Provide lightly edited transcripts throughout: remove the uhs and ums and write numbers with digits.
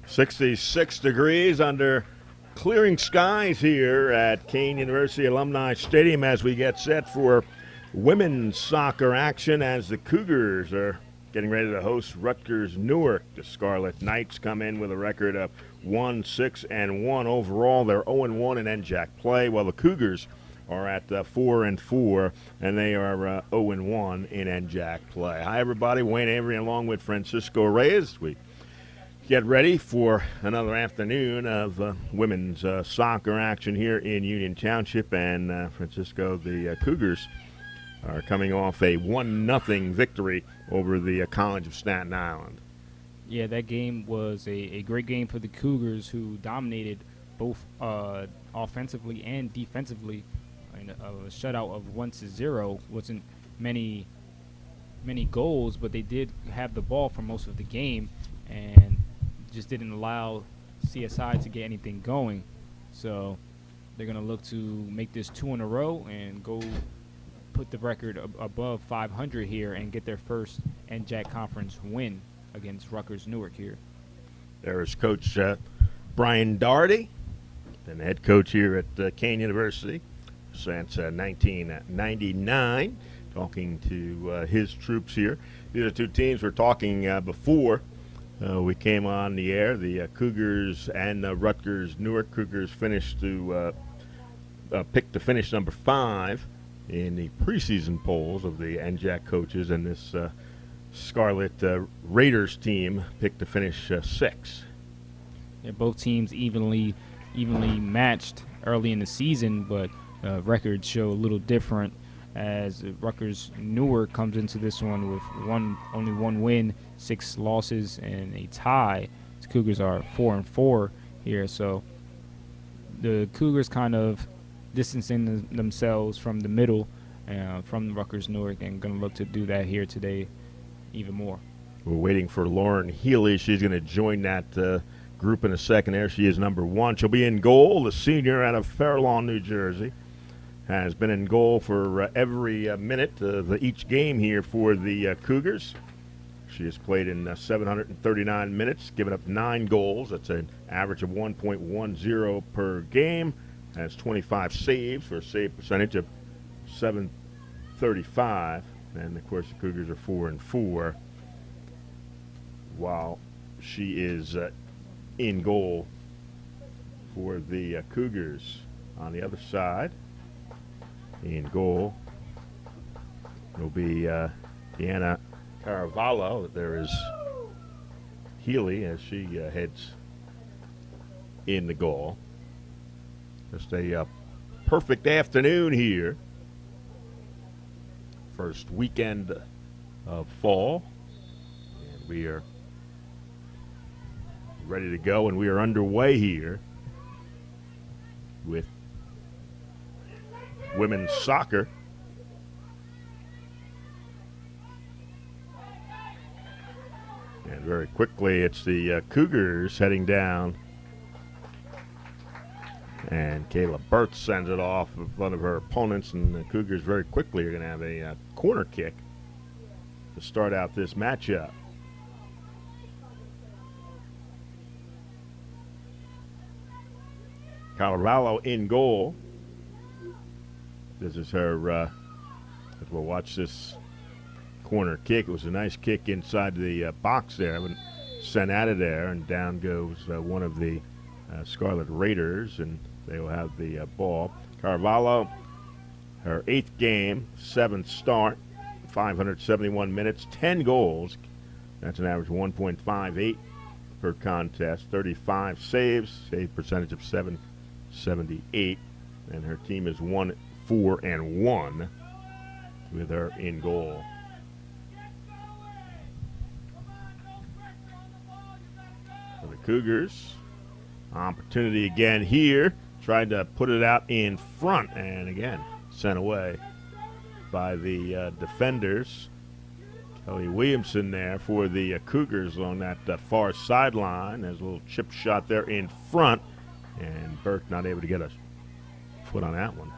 66 degrees under clearing skies here at Kean University Alumni Stadium as we get set for women's soccer action as the Cougars are getting ready to host Rutgers-Newark. The Scarlet Knights come in with a record of 1-6-1 overall. They're 0-1 in NJAC play, while the Cougars are at 4-4, and they are 0-1 in NJAC play. Hi, everybody. Wayne Avery along with Francisco Reyes. We get ready for another afternoon of women's soccer action here in Union Township. And, Francisco, the Cougars are coming off a 1-0 victory over the College of Staten Island. Yeah, that game was a great game for the Cougars, who dominated both offensively and defensively. A shutout of 1-0 wasn't many goals, but they did have the ball for most of the game and just didn't allow CSI to get anything going. So they're going to look to make this 2 in a row and go put the record above 500 here and get their first NJAC conference win against Rutgers-Newark here. There is Coach Brian Doherty, and the head coach here at Kean University since 1999, talking to his troops here. These are two teams we're talking before we came on the air. The Cougars and Rutgers-Newark. Cougars finished to pick to finish number 5 in the preseason polls of the NJAC coaches, and this Scarlet Raiders team picked to finish 6. Yeah, both teams evenly matched early in the season, but records show a little different as Rutgers-Newark comes into this one with only one win, 6 losses, and a tie. The Cougars are 4-4 here, so the Cougars kind of distancing themselves from the middle, from Rutgers-Newark, and going to look to do that here today even more. We're waiting for Lauren Healy. She's going to join that group in a second. There she is, number 1. She'll be in goal. The senior out of Fairlawn, New Jersey, has been in goal for every minute of each game here for the Cougars. She has played in 739 minutes, given up 9 goals. That's an average of 1.10 per game. Has 25 saves for a save percentage of .735. And, of course, the Cougars are 4-4, while she is in goal for the Cougars. On the other side, in goal will be Deanna Caravallo. There is Healy as she heads in the goal. Just a perfect afternoon here. First weekend of fall. And we are ready to go, and we are underway here with women's soccer. And very quickly, it's the Cougars heading down. And Kayla Burtz sends it off in front of her opponents, and the Cougars very quickly are going to have a corner kick to start out this matchup. Colorado in goal. This is her, as we'll watch this corner kick. It was a nice kick inside the box there, but sent out of there, and down goes one of the Scarlet Raiders, and they will have the ball. Carvalho, her 8th game, 7th start, 571 minutes, 10 goals. That's an average of 1.58 per contest, 35 saves, save percentage of .778, and her team is 1-4-1 with her in goal. For the Cougars, opportunity again here. Tried to put it out in front, and again, sent away by the defenders. Kelly Williamson there for the Cougars on that far sideline. There's a little chip shot there in front, and Burke not able to get a foot on that one.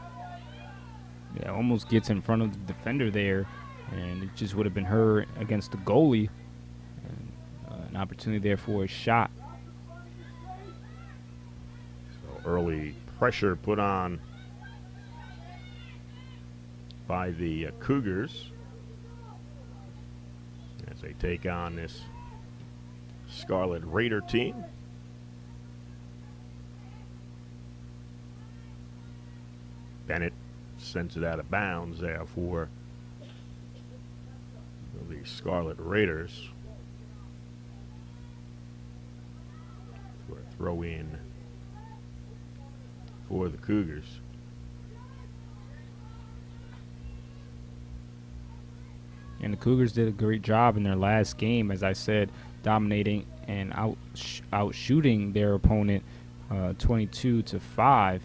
Yeah, almost gets in front of the defender there, and it just would have been her against the goalie. And, an opportunity there for a shot. Early pressure put on by the Cougars as they take on this Scarlet Raider team. Bennett sends it out of bounds there for the Scarlet Raiders. For a throw in for the Cougars. And the Cougars did a great job in their last game, as I said, dominating and out shooting their opponent 22-5.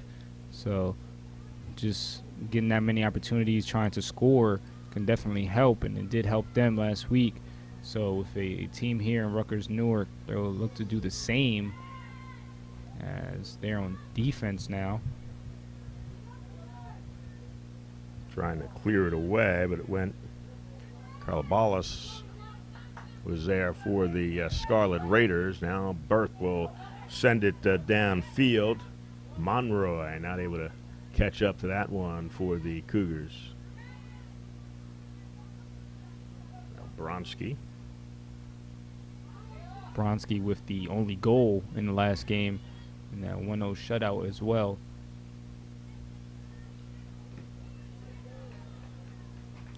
So just getting that many opportunities, trying to score can definitely help, and it did help them last week. So with a team here in Rutgers-Newark, they'll look to do the same as they're on defense now. Trying to clear it away, but it went. Calabalis was there for the Scarlet Raiders. Now Burke will send it downfield. Monroy not able to catch up to that one for the Cougars. Bronski. Bronski with the only goal in the last game in that 1-0 shutout as well.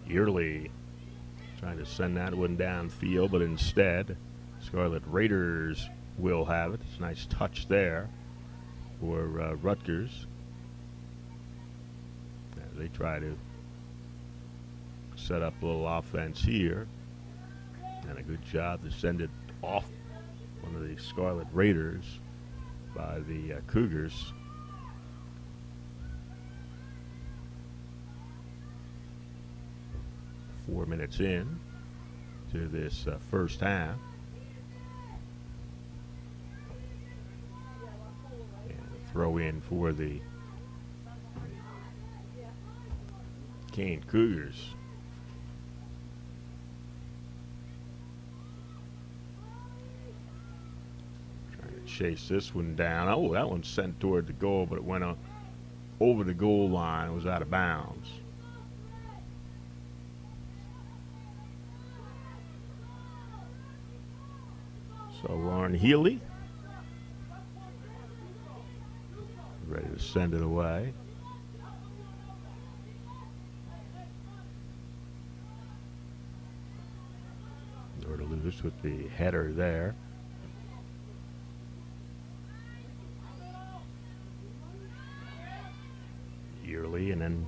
Yearly trying to send that one downfield, but instead Scarlet Raiders will have it. It's a nice touch there for Rutgers. As they try to set up a little offense here. And a good job to send it off one of the Scarlet Raiders by the Cougars. Four minutes in to this first half. And a throw in for the Kean Cougars. Trying to chase this one down. Oh, that one's sent toward the goal, but it went over the goal line. It was out of bounds. So Lauren Healy ready to send it away. Loose with the header there. Yearly, and then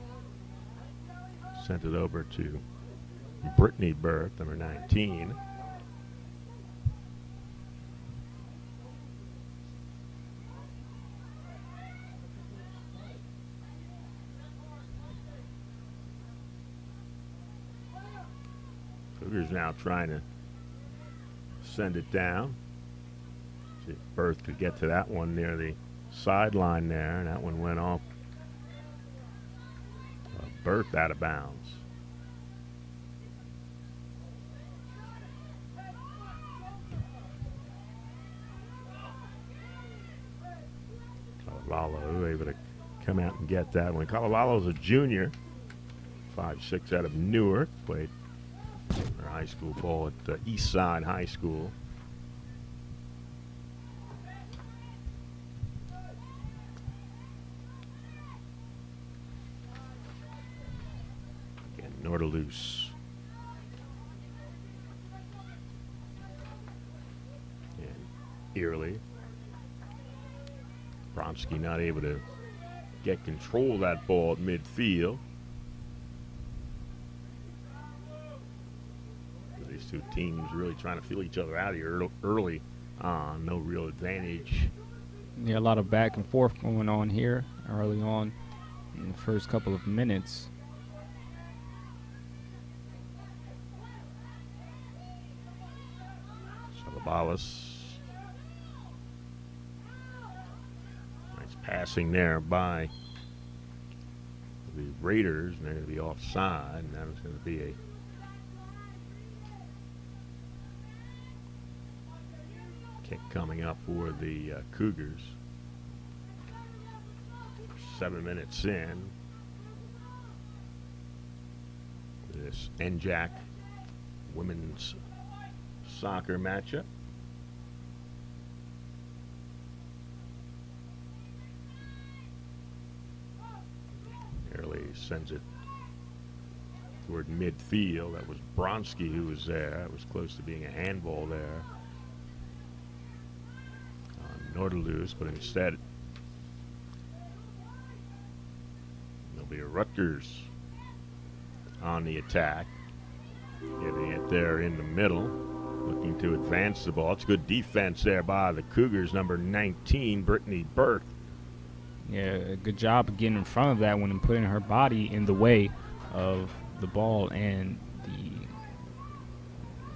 sent it over to Brittany Berth, number 19. Cougars now trying to send it down. See if Berth could get to that one near the sideline there, and that one went off. Berth out of bounds. Calavalo able to come out and get that one. Calavalo's a junior, 5'6" out of Newark, played their high school ball at Eastside High School. Again, Norderloos. And Early. Bronski not able to get control of that ball at midfield. These two teams really trying to feel each other out here early on. No real advantage. Yeah, a lot of back and forth going on here early on in the first couple of minutes. Salabalis. Nice passing there by the Raiders, and they're going to be offside, and that was going to be a kick coming up for the Cougars. 7 minutes in. This NJAC women's soccer matchup. Early sends it toward midfield. That was Bronski who was there. It was close to being a handball there on Nordelus, but instead there'll be a Rutgers on the attack, getting it there in the middle, looking to advance the ball. It's good defense there by the Cougars, number 19, Brittany Burke. Yeah, good job of getting in front of that one and putting her body in the way of the ball and the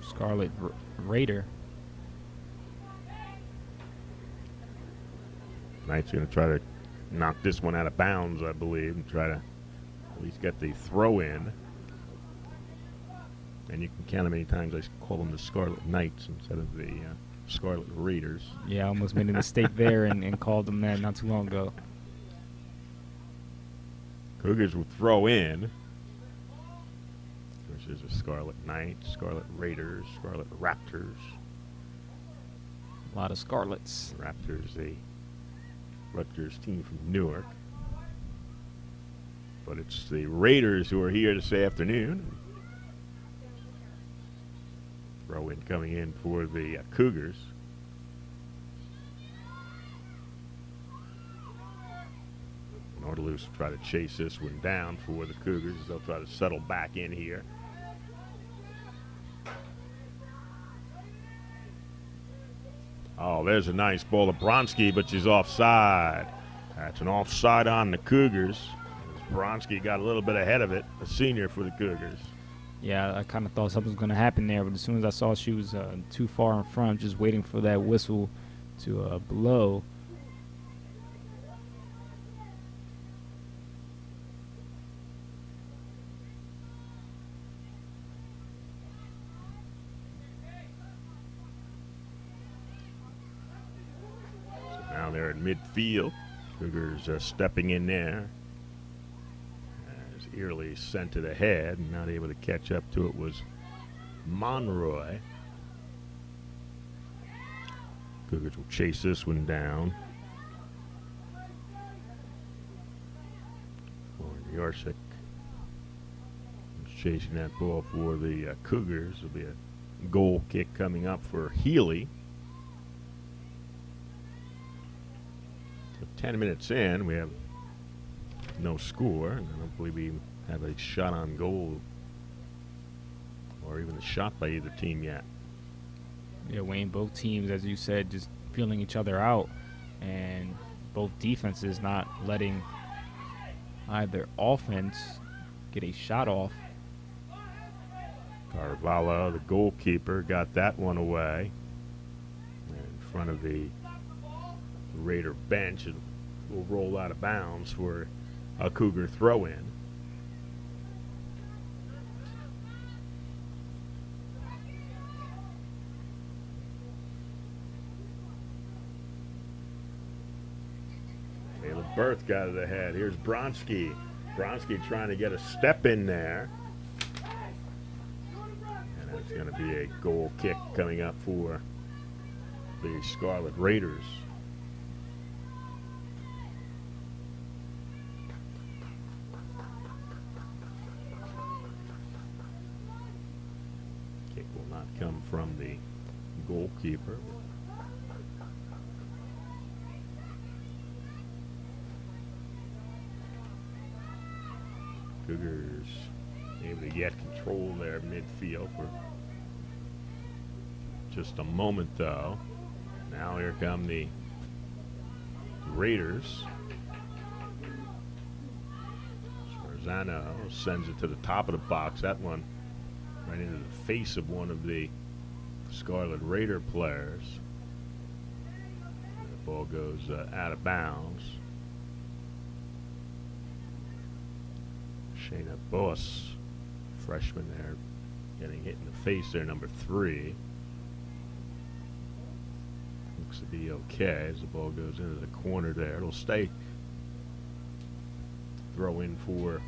Scarlet Raider. Knight's going to try to knock this one out of bounds, I believe, and try to at least get the throw in. And you can count how many times I call them the Scarlet Knights instead of the Scarlet Raiders. Yeah, I almost made a mistake there and called them that not too long ago. Cougars will throw in. There's a Scarlet Knights, Scarlet Raiders, Scarlet Raptors. A lot of Scarlets. Raptors, a Rutgers team from Newark. But it's the Raiders who are here this afternoon. Throw in coming in for the Cougars. Nordelus will try to chase this one down for the Cougars. They'll try to settle back in here. Oh, there's a nice ball to Bronski, but she's offside. That's an offside on the Cougars. Bronski got a little bit ahead of it, a senior for the Cougars. Yeah, I kind of thought something was going to happen there, but as soon as I saw she was too far in front, just waiting for that whistle to blow. So now they're in midfield. Cougars are stepping in there. Early sent it ahead, and not able to catch up to it was Monroy. Cougars will chase this one down. Yarsik is chasing that ball for the Cougars. There'll be a goal kick coming up for Healy. So 10 minutes in, we have no score, and I don't believe we have a shot on goal or even a shot by either team yet. Yeah, Wayne, both teams, as you said, just feeling each other out, and both defenses not letting either offense get a shot off. Carvalho, the goalkeeper, got that one away in front of the Raider bench, and will roll out of bounds for a Cougar throw-in. Caleb Berth got it ahead. Here's Bronski. Bronski trying to get a step in there. And that's going to be a goal kick coming up for the Scarlet Raiders. Come from the goalkeeper. Cougars able to get control there midfield for just a moment, though. Now here come the Raiders. Scarzano sends it to the top of the box. That one right into the face of one of the Scarlet Raider players. The ball goes out of bounds. Shayna Boss, freshman there, getting hit in the face there, number 3. Looks to be okay as the ball goes into the corner there. It'll stay throw in for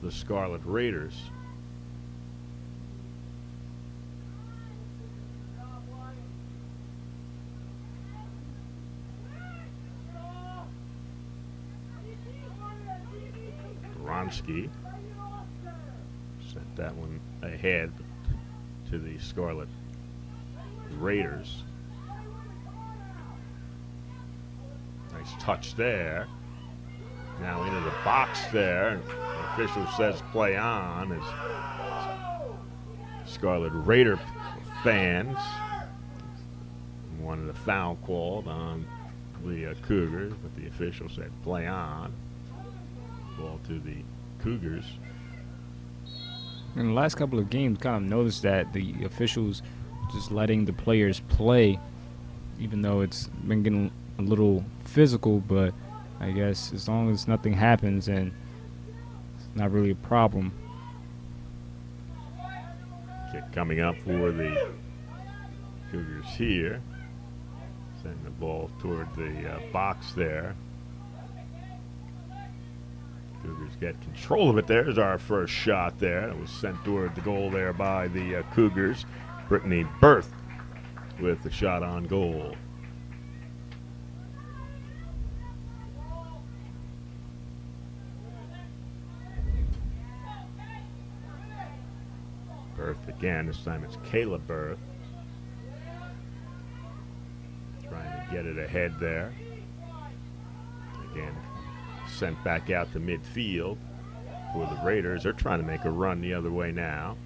the Scarlet Raiders. Ronsky sent that one ahead to the Scarlet Raiders. Nice touch there. Now into the box there. The official says play on as Scarlet Raider fans wanted a foul called on the Cougars, but the official said play on. Ball to the Cougars. In the last couple of games, kind of noticed that the officials just letting the players play, even though it's been getting a little physical, but I guess as long as nothing happens, and it's not really a problem. Kick coming up for the Cougars here. Send the ball toward the box there. Cougars get control of it. There's our first shot there. It was sent toward the goal there by the Cougars. Brittany Berth with the shot on goal. Berth again. This time it's Kayla Berth. Trying to get it ahead there. Again, sent back out to midfield for the Raiders. They're trying to make a run the other way now.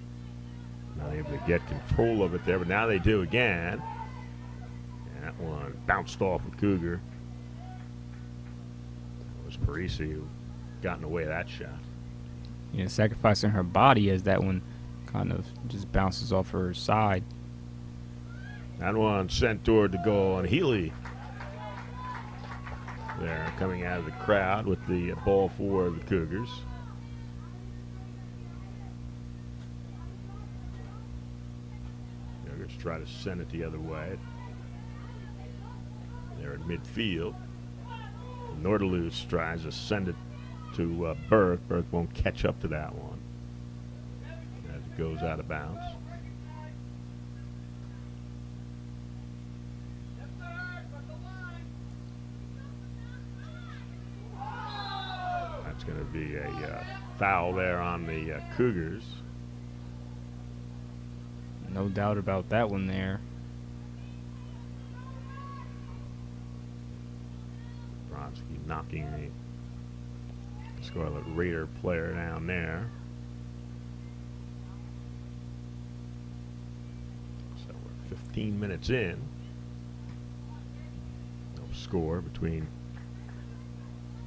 Not able to get control of it there, but now they do again. And that one bounced off a Cougar. It was Parisi who got in the way of that shot. Yeah, sacrificing her body as that one kind of just bounces off her side. That one sent toward the goal, and Healy there coming out of the crowd with the ball for the Cougars. Cougars try to send it the other way. They're in midfield. Nordalus tries to send it to Berth. Berth won't catch up to that one as it goes out of bounds. It's going to be a foul there on the Cougars. No doubt about that one there. Bronsky knocking the Scarlet Raider player down there. So we're 15 minutes in. No score between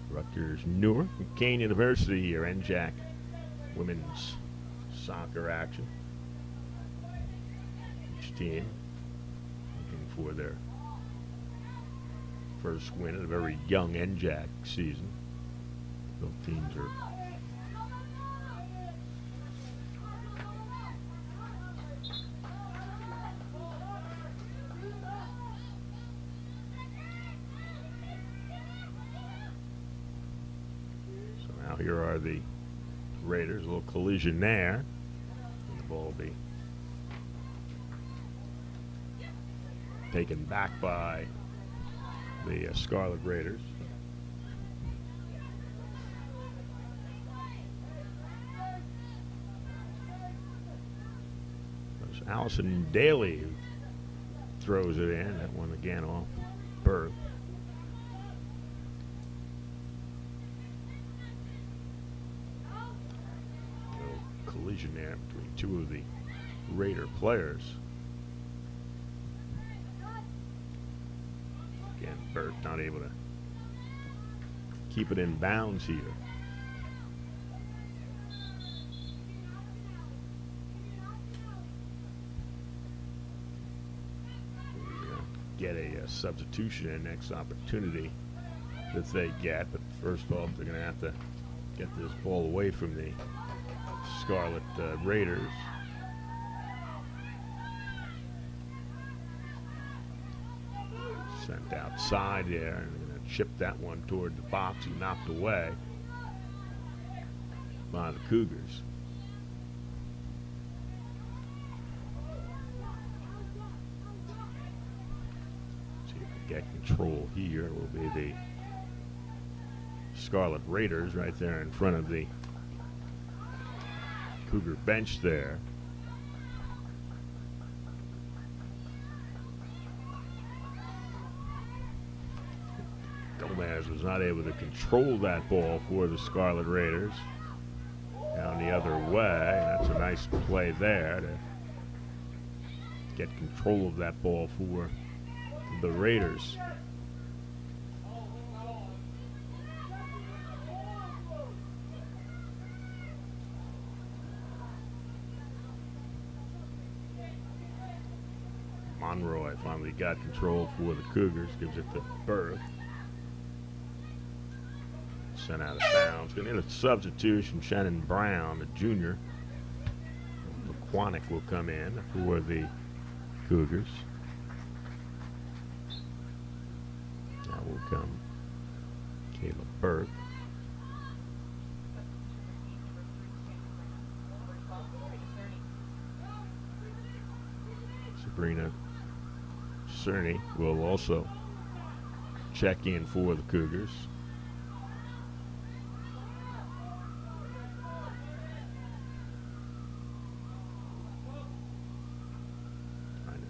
Rutgers-Newark and Kean University here. NJAC women's soccer action. Each team looking for their first win in a very young NJAC season. Both teams are here are the Raiders. A little collision there. And the ball will be taken back by the Scarlet Raiders. There's Allison Daly who throws it in. That one again off Berth. Collision there between two of the Raider players. Again, Berth not able to keep it in bounds here. Get a substitution in next opportunity that they get, but first off they're going to have to get this ball away from the Scarlet Raiders. Sent outside there, and chipped that one toward the box. He knocked away by the Cougars. See if we get control here. Will be the Scarlet Raiders right there in front of the Cougar bench there. Gomez was not able to control that ball for the Scarlet Raiders. Down the other way. That's a nice play there to get control of that ball for the Raiders. Monroy finally got control for the Cougars, gives it to Berth. Sent out of bounds. Going to get a substitution. Shannon Brown, the junior. McQuanick will come in for the Cougars. Now will come Caleb Berth. Sabrina Cerny will also check in for the Cougars.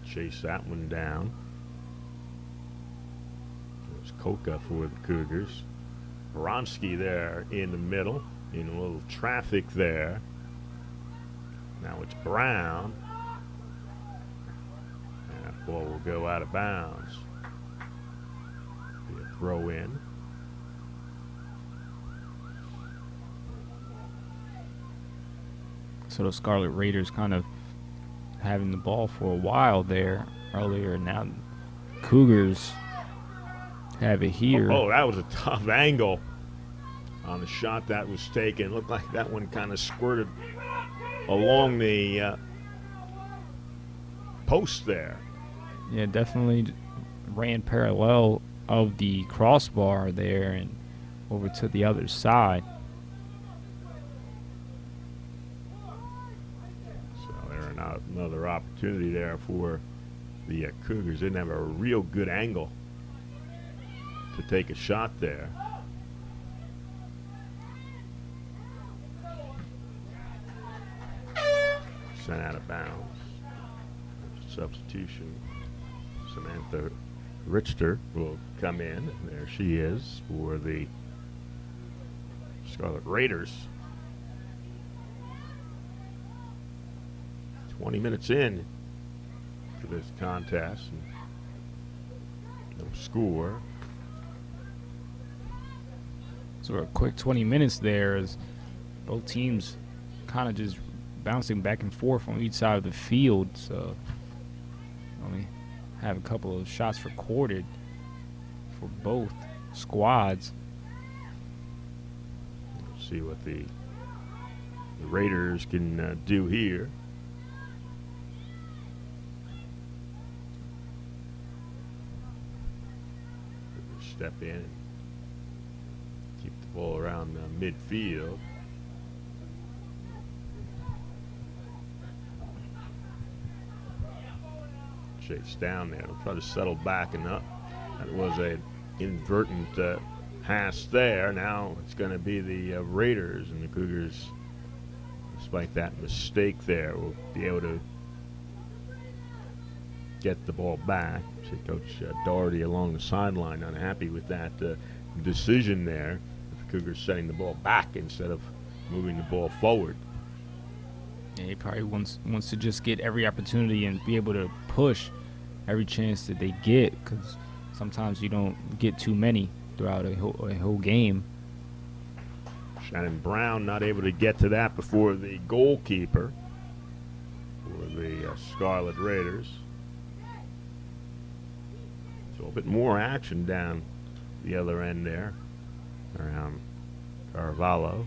Chase that one down. There's Coca for the Cougars. Bronski there in the middle. In a little traffic there. Now it's Brown. And that ball will go out of bounds. Be a throw in. So the Scarlet Raiders kind of having the ball for a while there earlier. Now Cougars have it here. Oh, that was a tough angle on the shot that was taken. Looked like that one kind of squirted along the post there. Yeah, definitely ran parallel of the crossbar there and over to the other side. Another opportunity there for the Cougars. Didn't have a real good angle to take a shot there. Sent out of bounds. Substitution. Samantha Richter will come in. There she is for the Scarlet Raiders. 20 minutes in to this contest. No score. So a quick 20 minutes there as both teams kind of just bouncing back and forth on each side of the field. So only have a couple of shots recorded for both squads. Let's see what the Raiders can do here. Step in and keep the ball around midfield. Chase down there. They'll try to settle back and up. That was an inadvertent pass there. Now it's going to be the Raiders, and the Cougars, despite that mistake there, will be able to get the ball back. See Coach Doherty along the sideline unhappy with that decision there. The Cougars setting the ball back instead of moving the ball forward. Yeah, he probably wants to just get every opportunity and be able to push every chance that they get, because sometimes you don't get too many throughout a whole game. Shannon Brown not able to get to that before the goalkeeper for the Scarlet Raiders. So a bit more action down the other end there around Carvalho.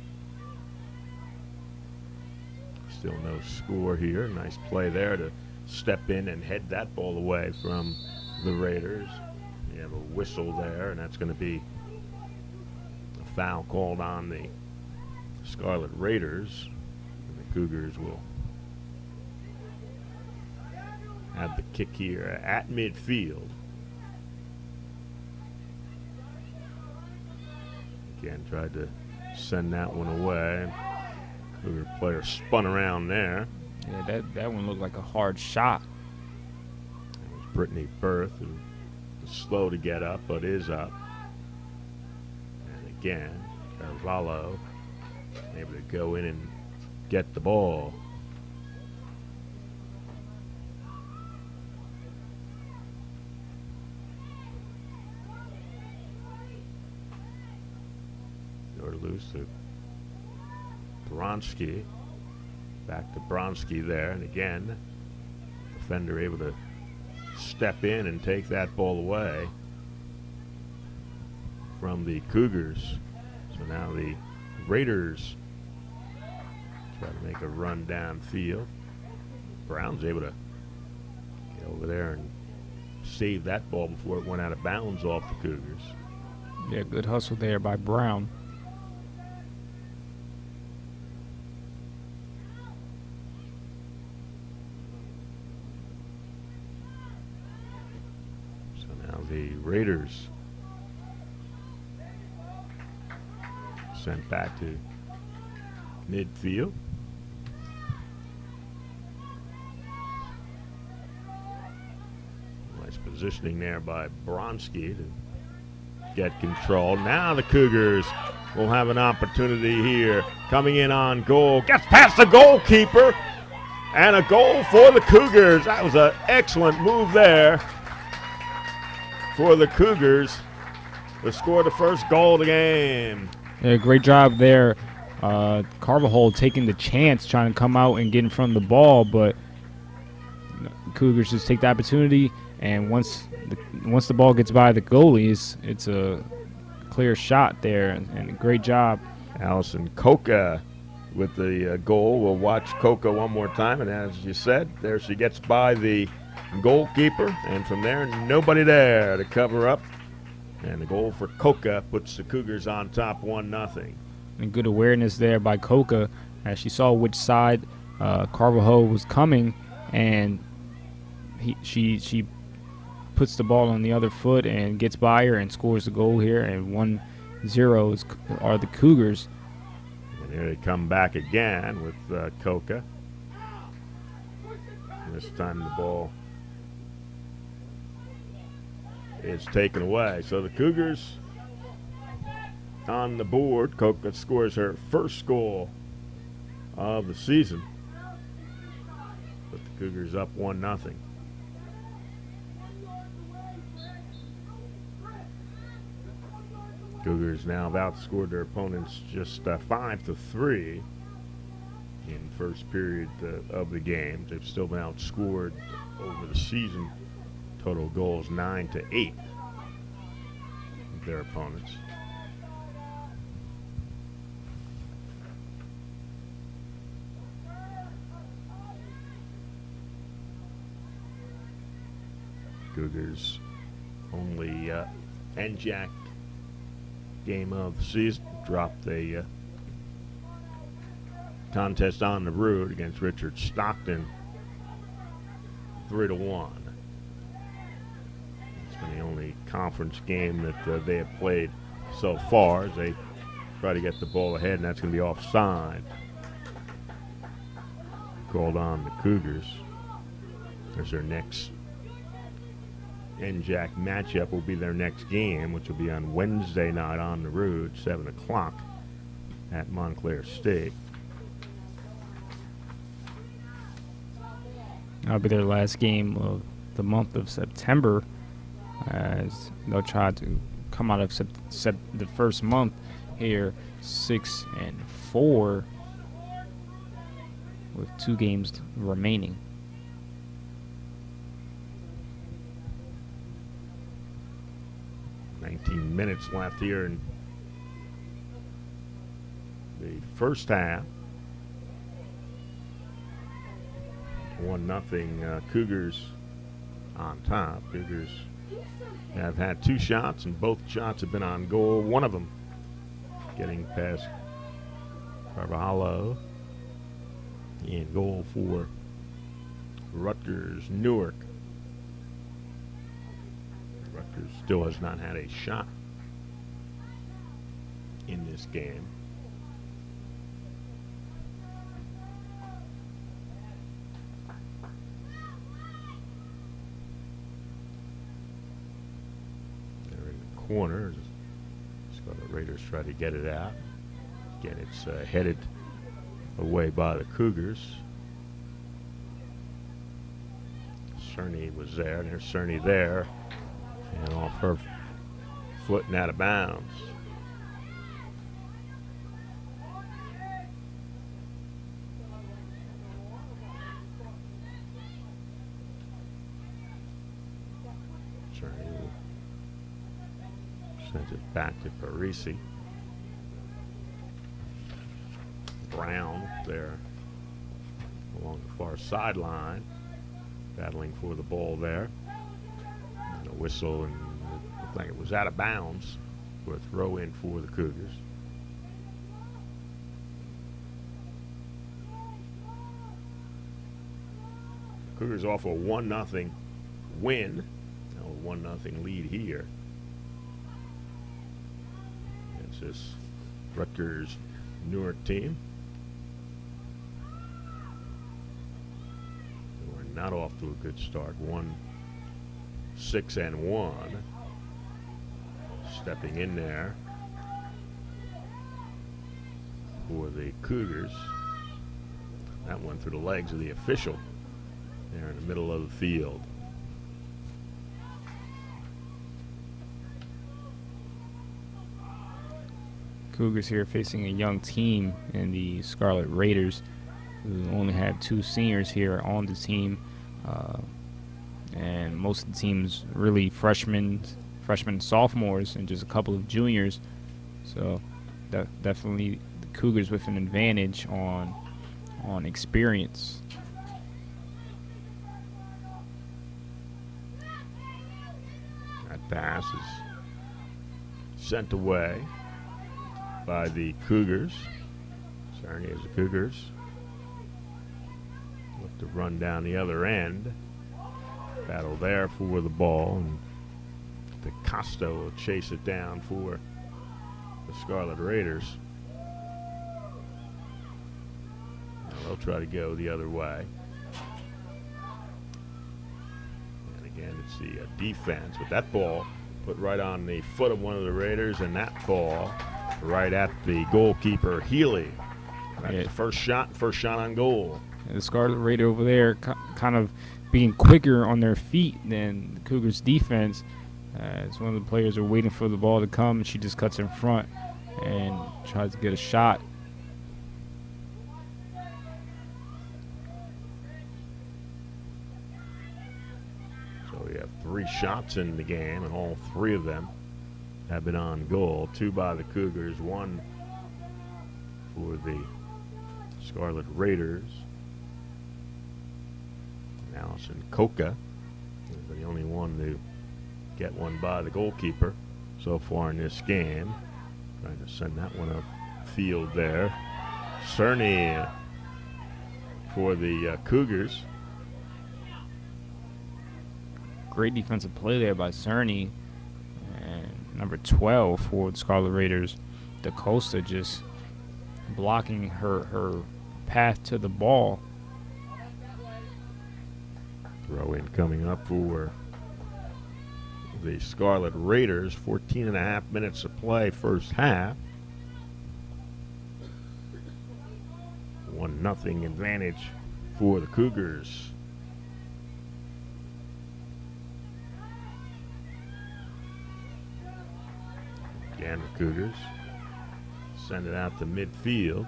Still no score here. Nice play there to step in and head that ball away from the Raiders. You have a whistle there, and that's going to be a foul called on the Scarlet Raiders. And the Cougars will have the kick here at midfield. Again, tried to send that one away. Cougar player spun around there. Yeah, that one looked like a hard shot. It was Brittany Berth, who was slow to get up, but is up. And again, Carvalho able to go in and get the ball. Or loose to Bronski. Back to Bronski there, and again, defender able to step in and take that ball away from the Cougars. So now the Raiders try to make a run downfield. Brown's able to get over there and save that ball before it went out of bounds off the Cougars. Yeah, good hustle there by Brown. The Raiders sent back to midfield. Nice positioning there by Bronski to get control. Now the Cougars will have an opportunity here. Coming in on goal. Gets past the goalkeeper. And a goal for the Cougars. That was an excellent move there for the Cougars to score the first goal of the game. Yeah, great job there. Carvajal taking the chance, trying to come out and get in front of the ball, but Cougars just take the opportunity, and once the ball gets by the goalies, it's a clear shot there, and a great job. Allison Coca with the goal. We'll watch Coca one more time, and as you said, there she gets by the goalkeeper, and from there, nobody there to cover up. And the goal for Coca puts the Cougars on top 1-0. And good awareness there by Coca as she saw which side Carvajal was coming, and she puts the ball on the other foot and gets by her and scores the goal here. And 1-0 are the Cougars. And here they come back again with Coca. And this time the ball is taken away. So the Cougars on the board. Coca scores her first goal of the season. But the Cougars up 1-0. Cougars now have outscored their opponents just 5-3 in first period of the game. They've still been outscored over the season. Total goals 9-8 of their opponents. Cougars only NJAC game of the season. Dropped a contest on the road against Richard Stockton 3-1. It's been the only conference game that they have played so far as they try to get the ball ahead, and that's going to be offside. Called on the Cougars. There's their next NJAC matchup will be their next game, which will be on Wednesday night on the road, 7 o'clock at Montclair State. That'll be their last game of the month of September, as they'll try to come out of the first month here 6-4 with 2 games remaining. Minutes left here in the first half. 1-0 Cougars on top. Cougars have had 2 shots, and both shots have been on goal. One of them getting past Carvalho. And goal for Rutgers-Newark. Rutgers still has not had a shot in this game. They're in the corner. Scarlet Raiders try to get it out. Again, it's headed away by the Cougars. Cerny was there, and there's Cerny there, and off her foot and out of bounds. Cerny sends it back to Parisi. Brown there along the far sideline, battling for the ball there. And a whistle, and it looked like it was out of bounds for a throw in for the Cougars. Cougars off a 1-0 win. Now a 1-0 lead here. It's this Rutgers-Newark team. Not off to a good start. 1-6-1. Stepping in there for the Cougars. That one through the legs of the official there in the middle of the field. Cougars here facing a young team in the Scarlet Raiders, who only had 2 seniors here on the team. And most of the team's really freshmen, sophomores, and just a couple of juniors. So definitely the Cougars with an advantage on experience. That pass is sent away by the Cougars. Cerny as the Cougars look to run down the other end. Battle there for the ball, and DeCosta will chase it down for the Scarlet Raiders. Now they'll try to go the other way. And again, it's the defense, but that ball put right on the foot of one of the Raiders, and that ball right at the goalkeeper, Healy. That's the first shot on goal. The Scarlet Raider over there kind of being quicker on their feet than the Cougars' defense. As one of the players are waiting for the ball to come, and she just cuts in front and tries to get a shot. So we have 3 shots in the game, and all 3 of them have been on goal. 2 by the Cougars, 1 for the Scarlet Raiders. Allison Coca is the only one to get one by the goalkeeper so far in this game. Trying to send that one up field there. Cerny for the Cougars. Great defensive play there by Cerny. And number 12 for the Scarlet Raiders, DeCosta, just blocking her path to the ball. Throw in coming up for the Scarlet Raiders. 14.5 minutes of play first half. 1-0 advantage for the Cougars. Again, the Cougars send it out to midfield.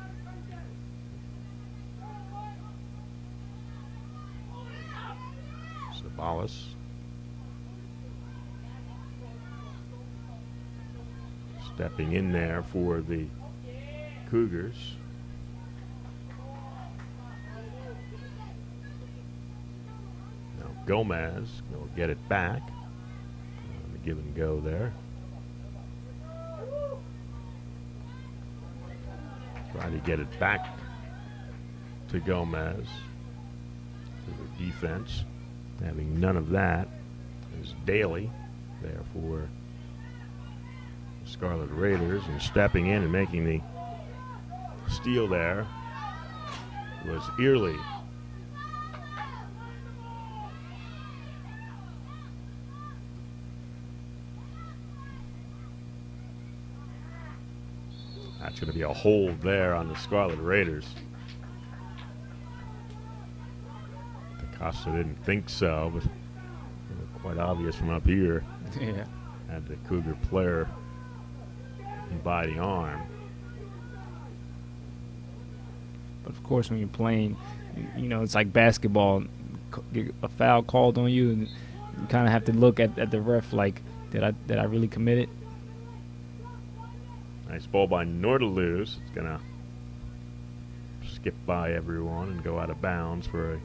Sabalas stepping in there for the Cougars. Now Gomez will get it back. give and go there. Trying to get it back to Gomez. To the defense. Having none of that is Daly there for the Scarlet Raiders, and stepping in and making the steal there was Early. That's going to be a hold there on the Scarlet Raiders. DaCosta didn't think so, but quite obvious from up here. Yeah. Had the Cougar player by the arm. But of course, when you're playing, you know, it's like basketball. Get a foul called on you, and you kind of have to look at the ref like, did I really commit it? Nice ball by Nordelus. It's going to skip by everyone and go out of bounds for a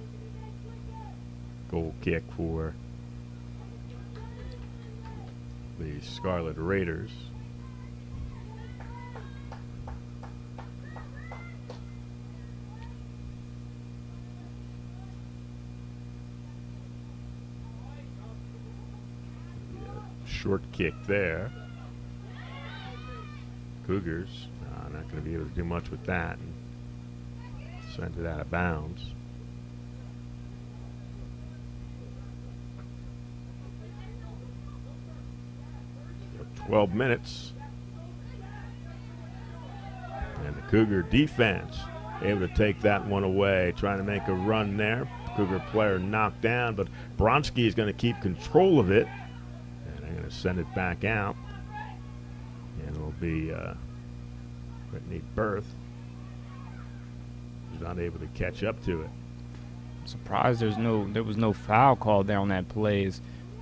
goal kick for the Scarlet Raiders. Short kick there. Cougars not going to be able to do much with that. Sent it out of bounds. 12 minutes. And the Cougar defense able to take that one away, trying to make a run there. Cougar player knocked down, but Bronski is going to keep control of it. And they're going to send it back out. And it'll be Brittany Berth, who's not able to catch up to it. I'm surprised there was no foul called there on that play.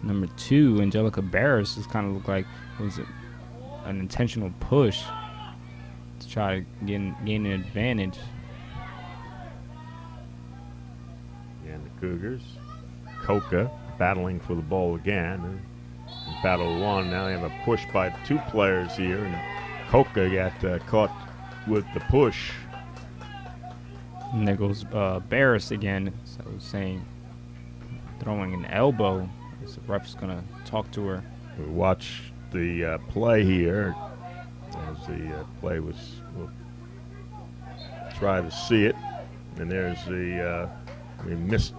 Number 2, Angelica Barris, just kind of looked like it was an intentional push to try to gain an advantage. And the Cougars, Coca battling for the ball again. And battle one. Now they have a push by 2 players here, and Coca got caught with the push. And there goes Barris again. So I was saying, throwing an elbow. The ref's gonna talk to her. We watch the play here as the play was. We'll try to see it, and there's the we missed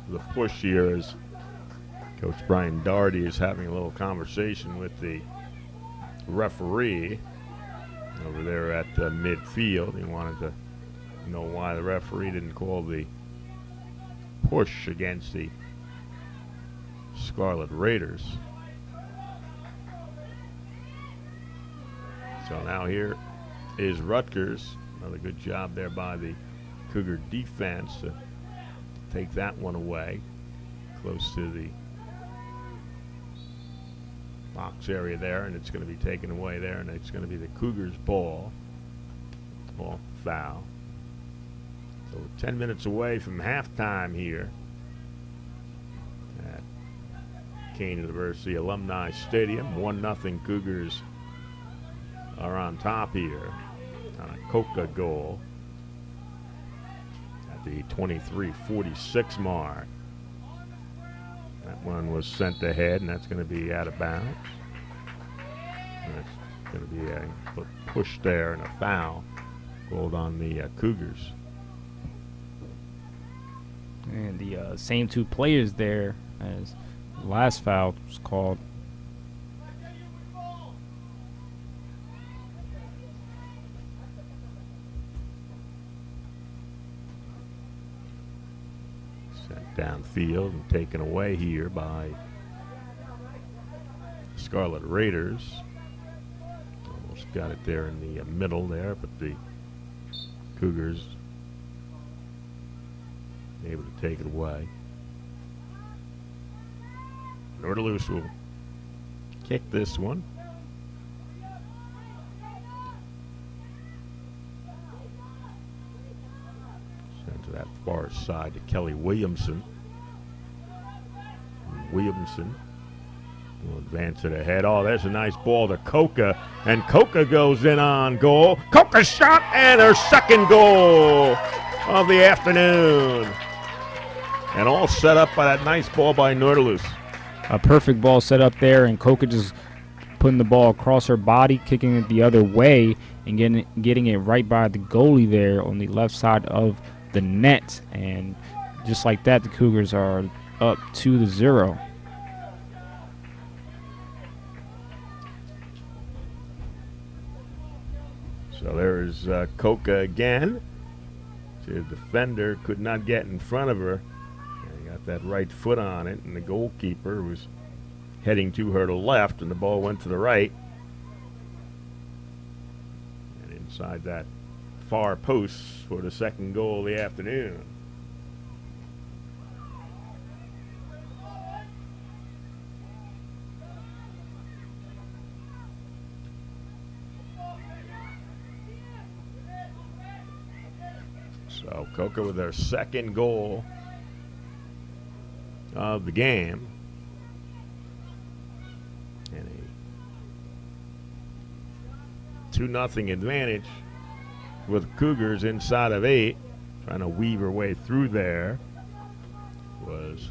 the push here as Coach Brian Daugherty is having a little conversation with the referee over there at midfield. He wanted to know why the referee didn't call the push against the Scarlet Raiders. So now here is Rutgers. Another good job there by the Cougar defense to take that one away. Close to the box area there, and it's going to be taken away there, and it's going to be the Cougars' ball. Off the foul. So we're 10 minutes away from halftime here at Kean University Alumni Stadium. 1-0 Cougars are on top here on a Coca goal at the 23:46 mark. That one was sent ahead, and that's going to be out of bounds. And it's going to be a push there and a foul called on the Cougars. And the same 2 players there as the last foul was called. Sent downfield and taken away here by Scarlet Raiders. Almost got it there in the middle there, but the Cougars able to take it away. Nordelus will kick this one. Send to that far side to Kelly Williamson. Williamson We'll advance it ahead. Oh, there's a nice ball to Coca, and Coca goes in on goal. Coca shot, and her second goal of the afternoon. And all set up by that nice ball by Nautilus. A perfect ball set up there, and Coca just putting the ball across her body, kicking it the other way, and getting it right by the goalie there on the left side of the net. And just like that, the Cougars are up 2-0. So there's Coca again. The defender could not get in front of her. He got that right foot on it, and the goalkeeper was heading to her to left, and the ball went to the right. And inside that far post for the second goal of the afternoon. So Coca with her second goal of the game. And a 2-0 advantage with Cougars inside of 8. Trying to weave her way through there was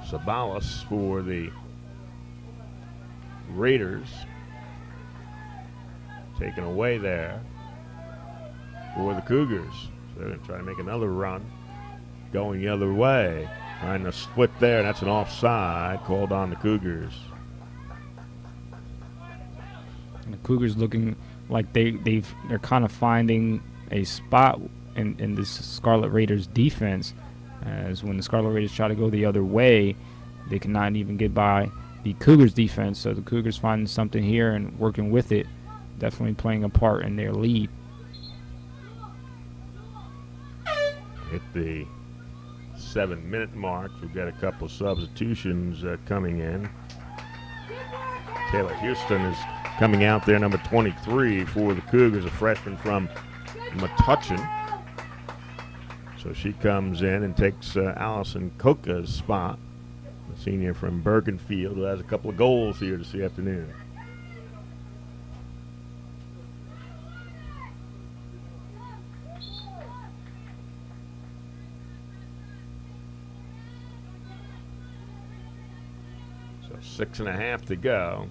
Sabalas for the Raiders. Taken away there for the Cougars. So they're going to try to make another run. Going the other way. Trying to split there. That's an offside called on the Cougars. And the Cougars looking like they're kind of finding a spot in this Scarlet Raiders defense, as when the Scarlet Raiders try to go the other way, they cannot even get by the Cougars defense. So the Cougars finding something here and working with it, definitely playing a part in their lead. Hit the 7-minute mark. We've got a couple of substitutions coming in. Taylor Houston is coming out there, number 23 for the Cougars, a freshman from Metuchen. So she comes in and takes Allison Coca's spot, a senior from Bergenfield, who has a couple of goals here this afternoon. So 6.5 to go.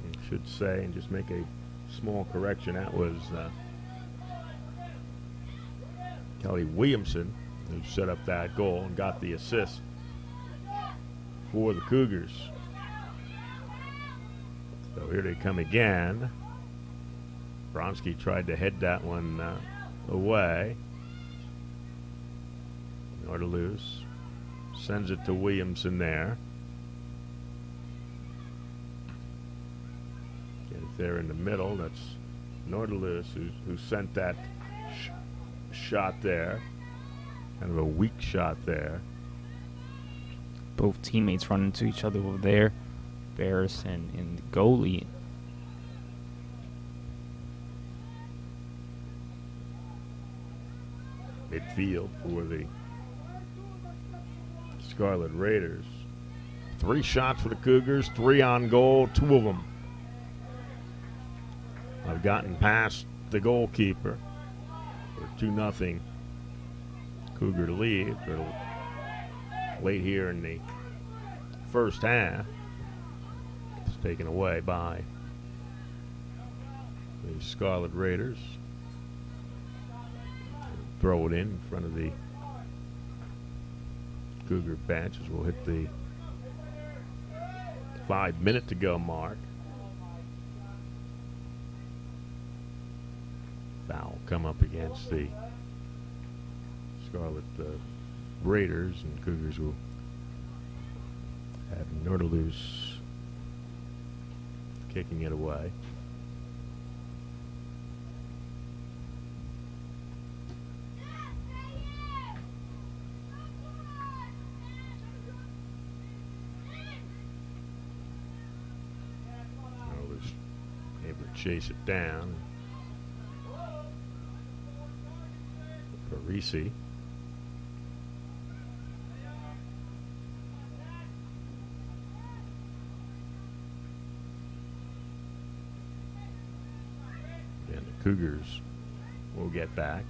I should say, and just make a small correction, that was Kelly Williamson who set up that goal and got the assist for the Cougars. So here they come again. Bronski tried to head that one away. Nautilus sends it to Williamson there. Get it there in the middle. That's Nautilus who sent that shot there. Kind of a weak shot there. Both teammates run into each other over there, Barris and the goalie. Midfield for the Scarlet Raiders. 3 shots for the Cougars, 3 on goal, 2 of them have gotten past the goalkeeper for 2-0 Cougar lead. Late here in the first half. It's taken away by the Scarlet Raiders. Throw it in front of the Cougar bench as we'll hit the 5-minute to go mark. Foul come up against the Scarlet Raiders, and Cougars will have Nautilus kicking it away. Nautilus able to chase it down. Parisi. Cougars will get back.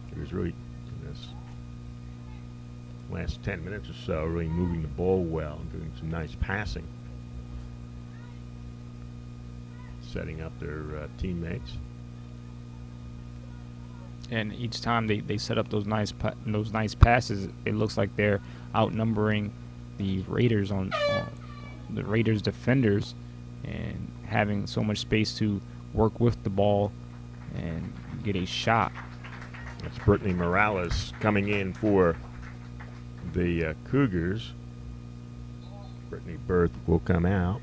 Cougars really, in this last 10 minutes or so, really moving the ball well and doing some nice passing. Setting up their teammates. And each time they set up those nice passes, it looks like they're outnumbering the Raiders on the Raiders defenders and having so much space to work with the ball and get a shot. That's Brittany Morales coming in for the Cougars. Brittany Berth will come out.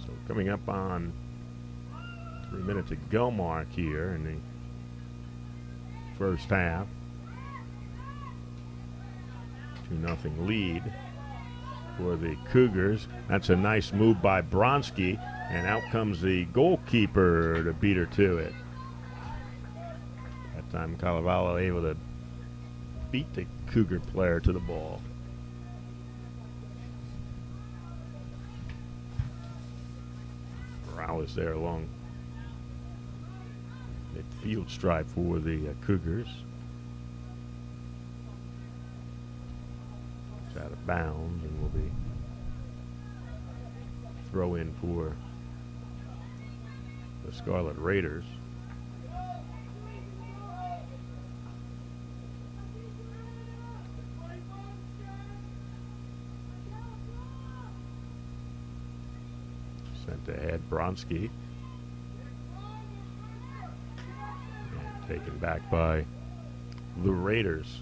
So coming up on 3 minutes to go mark here in the first half. 2-0 lead for the Cougars. That's a nice move by Bronski, and out comes the goalkeeper to beat her to it. That time Calavallo able to beat the Cougar player to the ball. Morales there along midfield stripe for the Cougars. It's out of bounds and will be throw in for the Scarlet Raiders. Sent ahead Bronski. And taken back by the Raiders.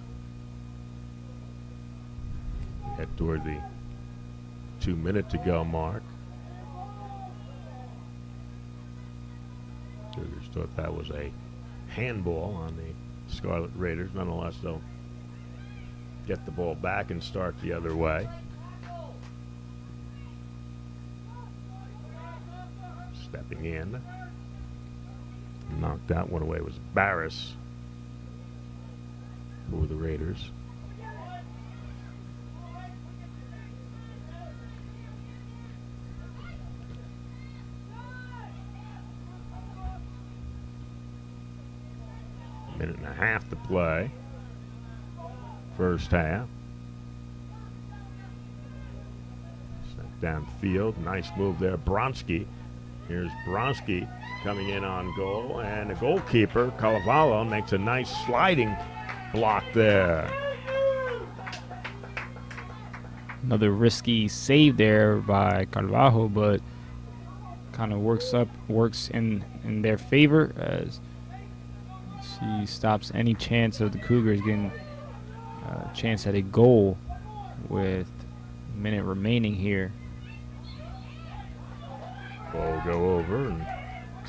Head toward the 2 minute to go mark. Cougars thought that was a handball on the Scarlet Raiders. Nonetheless, they'll get the ball back and start the other way. Stepping in. Knocked that one away was Barris for the Raiders. Minute and a half to play. First half. Sent downfield. Nice move there. Bronski. Here's Bronski coming in on goal. And the goalkeeper, Calavallo, makes a nice sliding block there. Another risky save there by Carvalho, but kind of works in their favor as she stops any chance of the Cougars getting a chance at a goal with a minute remaining here. Ball go over and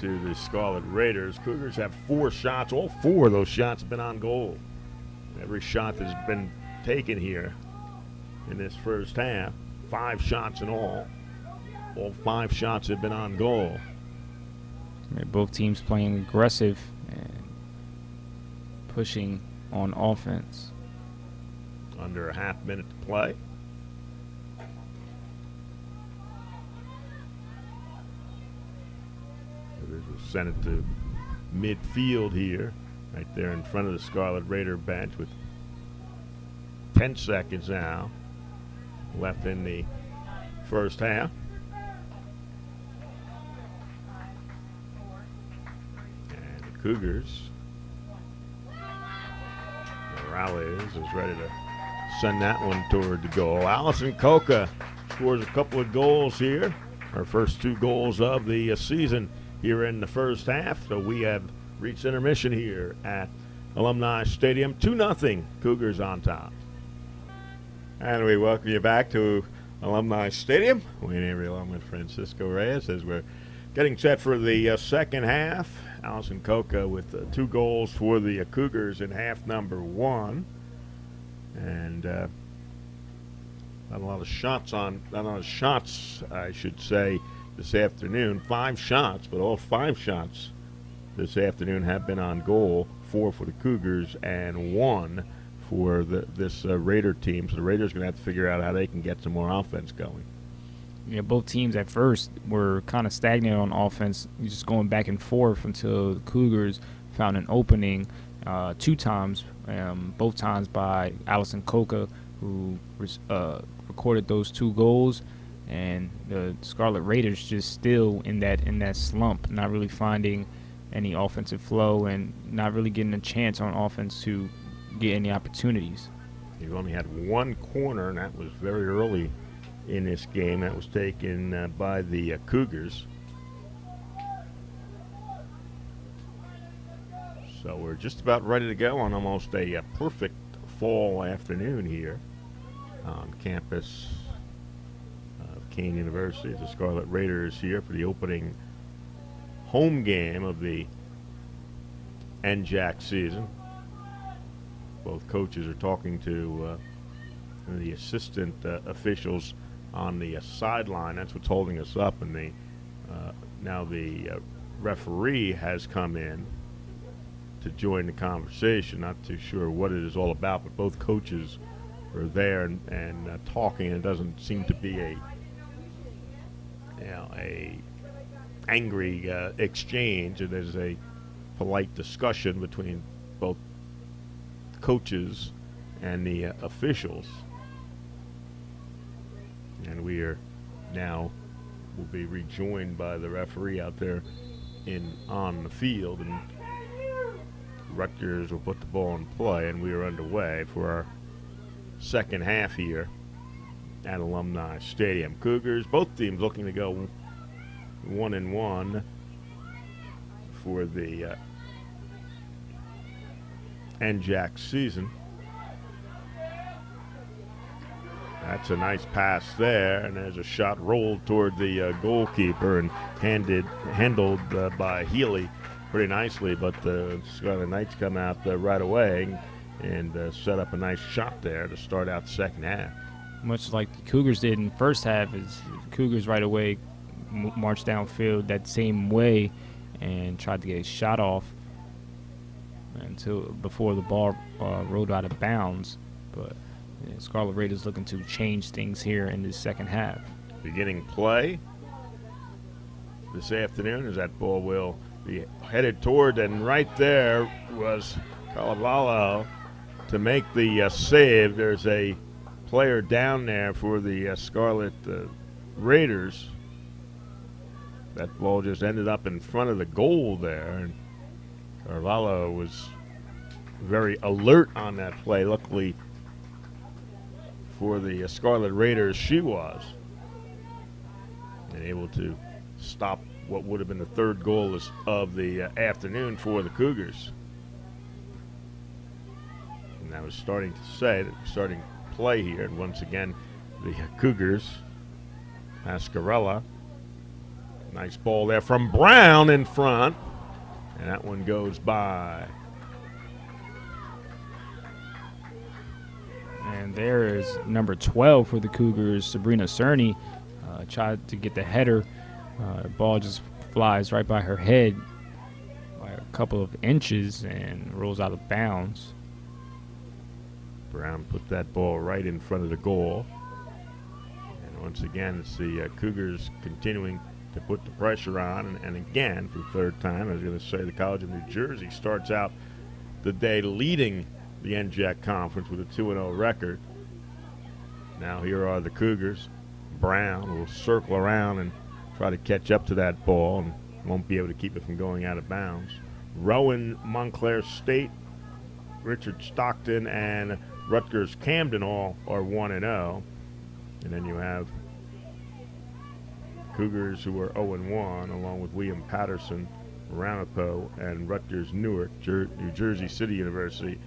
to the Scarlet Raiders. Cougars have 4 shots. All 4 of those shots have been on goal. Every shot that's been taken here in this first half, 5 shots in all. All 5 shots have been on goal. Both teams playing aggressive and pushing on offense. Under a half minute to play. Cougars will send it to midfield here, right there in front of the Scarlet Raider bench with 10 seconds now left in the first half. And the Cougars, Morales is ready to send that one toward the goal. Allison Coca scores a couple of goals here. Her first 2 goals of the season here in the first half. So we have reached intermission here at Alumni Stadium. 2-0 Cougars on top. And we welcome you back to Alumni Stadium. Wayne Avery along with Francisco Reyes as we're getting set for the second half. Allison Coca with 2 goals for the Cougars in half number 1. And not a lot of shots, I should say, this afternoon. 5 shots, but all 5 shots this afternoon have been on goal. 4 for the Cougars and 1 for this Raider team. So the Raiders are going to have to figure out how they can get some more offense going. Yeah, both teams at first were kind of stagnant on offense, just going back and forth until the Cougars found an opening 2 times, both times by Allison Coca, who recorded those 2 goals. And the Scarlet Raiders just still in that slump, not really finding any offensive flow and not really getting a chance on offense to get any opportunities. You've only had 1 corner, and that was very early in this game. That was taken by the Cougars. So we're just about ready to go on almost a perfect fall afternoon here on campus of Kean University. The Scarlet Raiders here for the opening home game of the NJAC season. Both coaches are talking to the assistant officials on the sideline. That's what's holding us up. And now the referee has come in to join the conversation. Not too sure what it is all about, but both coaches are there and talking. And it doesn't seem to be a angry exchange. It is a polite discussion between both coaches and the officials. And we are now will be rejoined by the referee out there on the field, and Rutgers will put the ball in play, and we are underway for our second half here at Alumni Stadium. Cougars, both teams looking to go 1-1 for the NJAC season. That's a nice pass there, and there's a shot rolled toward the goalkeeper and handled by Healy pretty nicely, but the Scarlet Knights come out right away and set up a nice shot there to start out the second half. Much like the Cougars did in the first half, is Cougars right away marched downfield that same way and tried to get a shot off until before the ball rolled out of bounds. But Scarlet Raiders looking to change things here in the second half. Beginning play this afternoon as that ball will be headed toward, and right there was Calavallo to make the save. There's a player down there for the Scarlet Raiders. That ball just ended up in front of the goal there, and Carvalho was very alert on that play. Luckily for the Scarlet Raiders, she was, and able to stop what would have been the third goal of the afternoon for the Cougars. And I was starting to say that starting play here, and once again the Cougars, Mascarella, nice ball there from Brown in front, and that one goes by. And there is number 12 for the Cougars, Sabrina Cerny, tried to get the header. The ball just flies right by her head by a couple of inches and rolls out of bounds. Brown put that ball right in front of the goal. And once again, it's the Cougars continuing to put the pressure on. And again, for the third time, I was going to say, the College of New Jersey starts out the day leading the NJAC conference with a 2-0 record. Now here are the Cougars. Brown will circle around and try to catch up to that ball and won't be able to keep it from going out of bounds. Rowan, Montclair State, Richard Stockton, and Rutgers Camden all are 1-0. And then you have Cougars who are 0-1, along with William Patterson, Ramapo, and Rutgers-Newark. New Jersey City University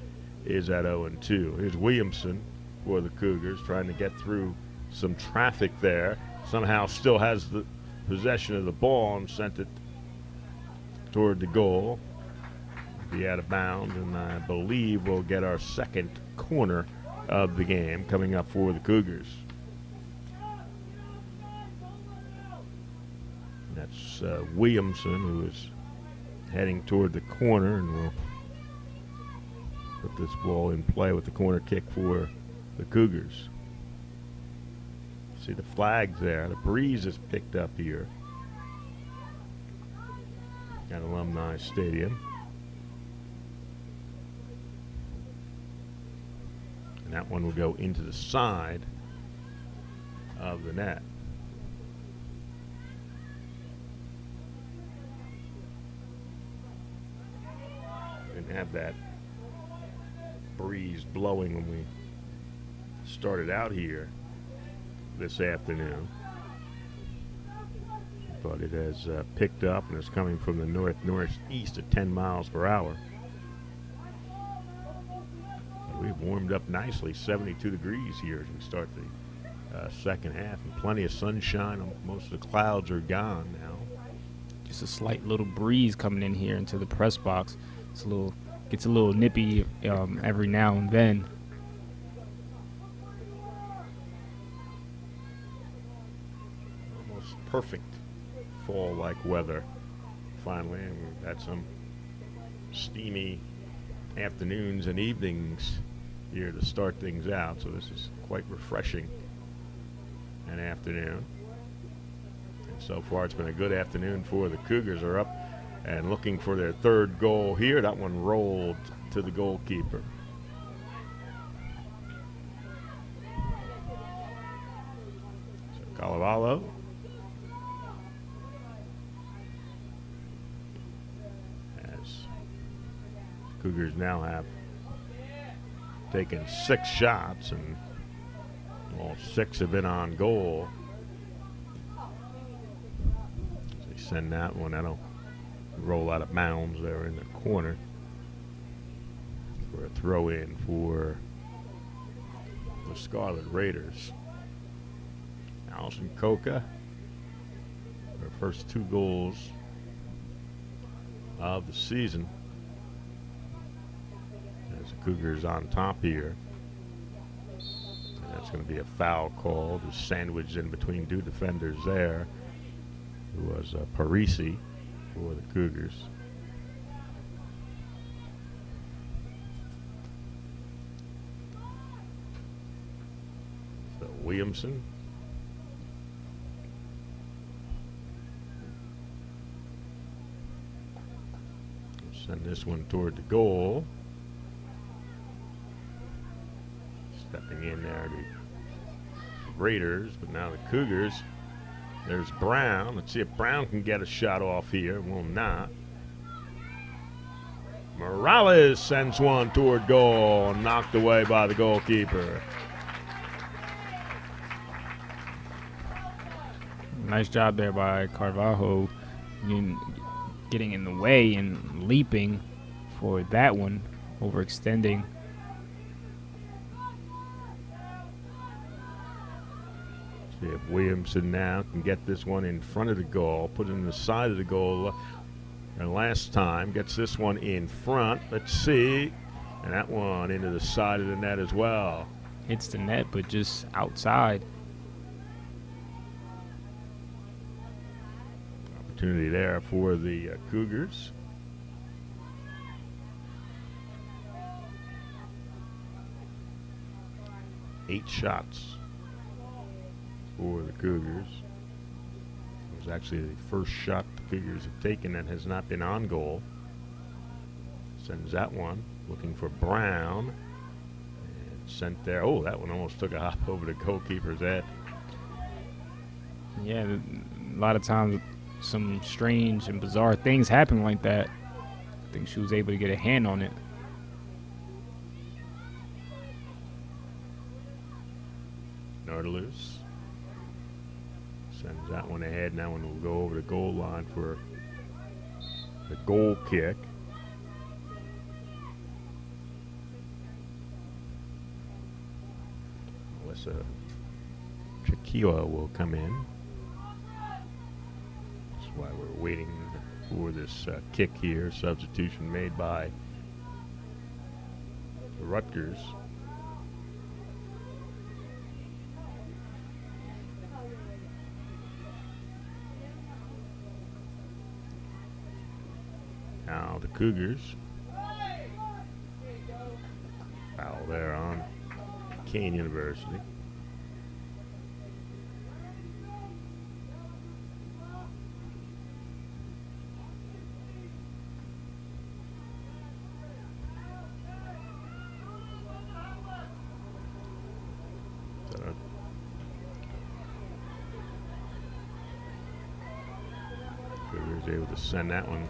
is at 0-2. Here's Williamson for the Cougars, trying to get through some traffic there. Somehow still has the possession of the ball and sent it toward the goal. Be out of bounds, and I believe we'll get our second corner of the game coming up for the Cougars. That's Williamson, who is heading toward the corner, and will put this ball in play with the corner kick for the Cougars. See the flags there. The breeze is picked up here at Alumni Stadium. And that one will go into the side of the net. Didn't have that breeze blowing when we started out here this afternoon, but it has picked up and is coming from the northeast at 10 miles per hour. We've warmed up nicely, 72 degrees here as we start the second half, and plenty of sunshine. Most of the clouds are gone now. Just a slight little breeze coming in here into the press box. Gets a little nippy every now and then. Almost perfect fall-like weather finally, and we've had some steamy afternoons and evenings here to start things out, so this is quite refreshing an afternoon. And so far it's been a good afternoon for the Cougars. Are up and looking for their third goal here. That one rolled to the goalkeeper. So Calavalo Cougars now have taken 6 shots, and all 6 have been on goal. They send that one. That'll roll out of bounds there in the corner for a throw-in for the Scarlet Raiders. Allison Coca, her first 2 goals of the season. As the Cougars on top here. And that's going to be a foul call. Just sandwiched in between 2 defenders there. Who was Parisi for the Cougars. So Williamson. Send this one toward the goal. Stepping in there, the Raiders, but now the Cougars. There's Brown. Let's see if Brown can get a shot off here. Will not. Morales sends one toward goal, knocked away by the goalkeeper. Nice job there by Carvalho, getting in the way and leaping for that one, overextending. See if Williamson now can get this one in front of the goal, put it in the side of the goal. And last time gets this one in front. Let's see. And that one into the side of the net as well. Hits the net, but just outside. Opportunity there for the Cougars. Eight shots for the Cougars. It was actually the first shot the Cougars have taken that has not been on goal. Sends that one, looking for Brown. And sent there. Oh, that one almost took a hop over the goalkeeper's head. Yeah, a lot of times some strange and bizarre things happen like that. I think she was able to get a hand on it. Nautilus sends that one ahead, and that one will go over the goal line for the goal kick. Melissa Chiquila will come in. That's why we're waiting for this kick here. Substitution made by the Rutgers. Now the Cougars Foul there on Kean University. Cougars able to send that one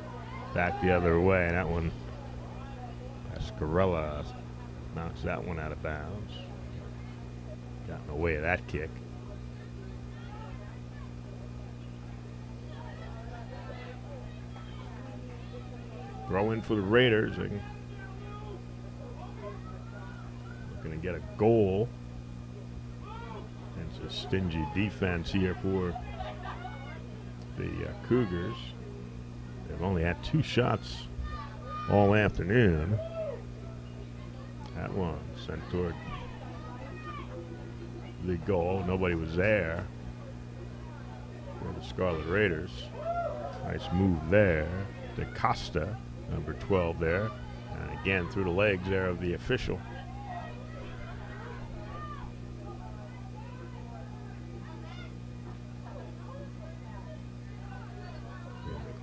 back the other way. That one, Escarella knocks that one out of bounds. Got in the way of that kick. Throw in for the Raiders. Looking to get a goal. It's a stingy defense here for the Cougars. They've only had 2 shots all afternoon. That one sent toward the goal. Nobody was there for the Scarlet Raiders. Nice move there. DeCosta, number 12 there. And again through the legs there of the official.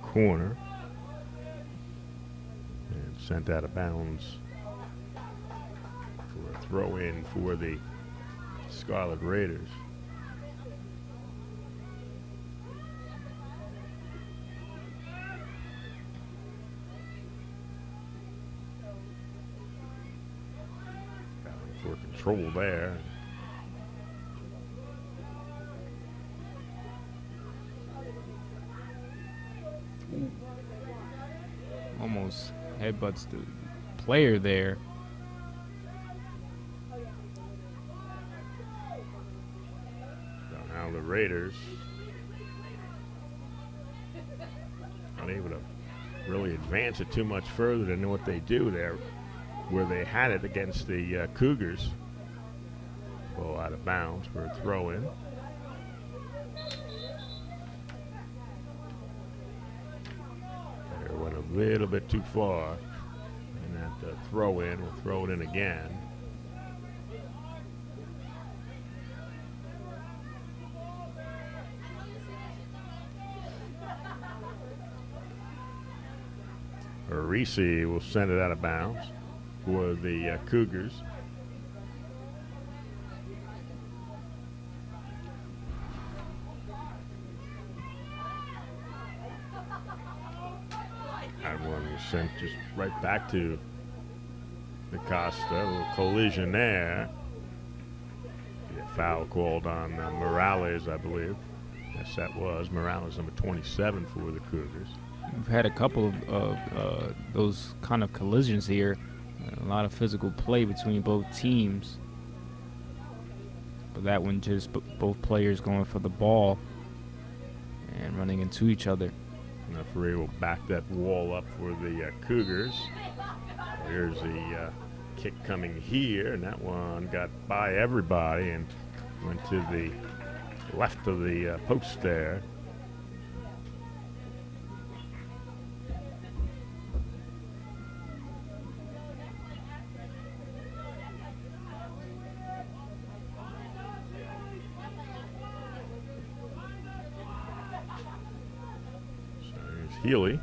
Corner and sent out of bounds for a throw in for the Scarlet Raiders. Battling for control there. Almost headbutts the player there. So now the Raiders unable to really advance it too much further than what they do there, where they had it against the Cougars. Ball out of bounds for a throw in. Went a little bit too far, and that throw in, we'll throw it in again. Reese will send it out of bounds for the Cougars. That one was sent just right back to DeCosta. A little collision there. A foul called on Morales, I believe. Yes, that was. Morales, number 27 for the Cougars. We've had a couple of those kind of collisions here. A lot of physical play between both teams. But that one just both players going for the ball and running into each other. The referee will back that wall up for the Cougars. Here's the kick coming here, and that one got by everybody and went to the left of the post there. Healy.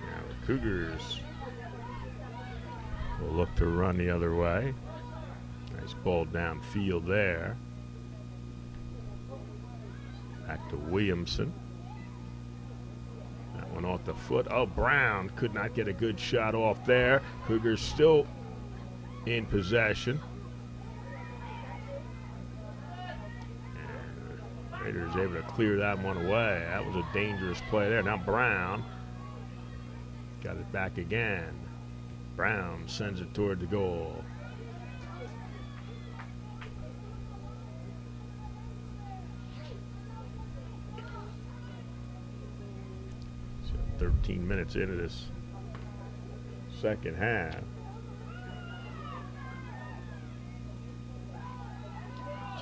Now the Cougars will look to run the other way. Nice ball downfield there. Back to Williamson. That one off the foot. Oh, Brown could not get a good shot off there. Cougars still in possession. Raiders able to clear that one away. That was a dangerous play there. Now Brown got it back again. Brown sends it toward the goal. So 13 minutes into this second half.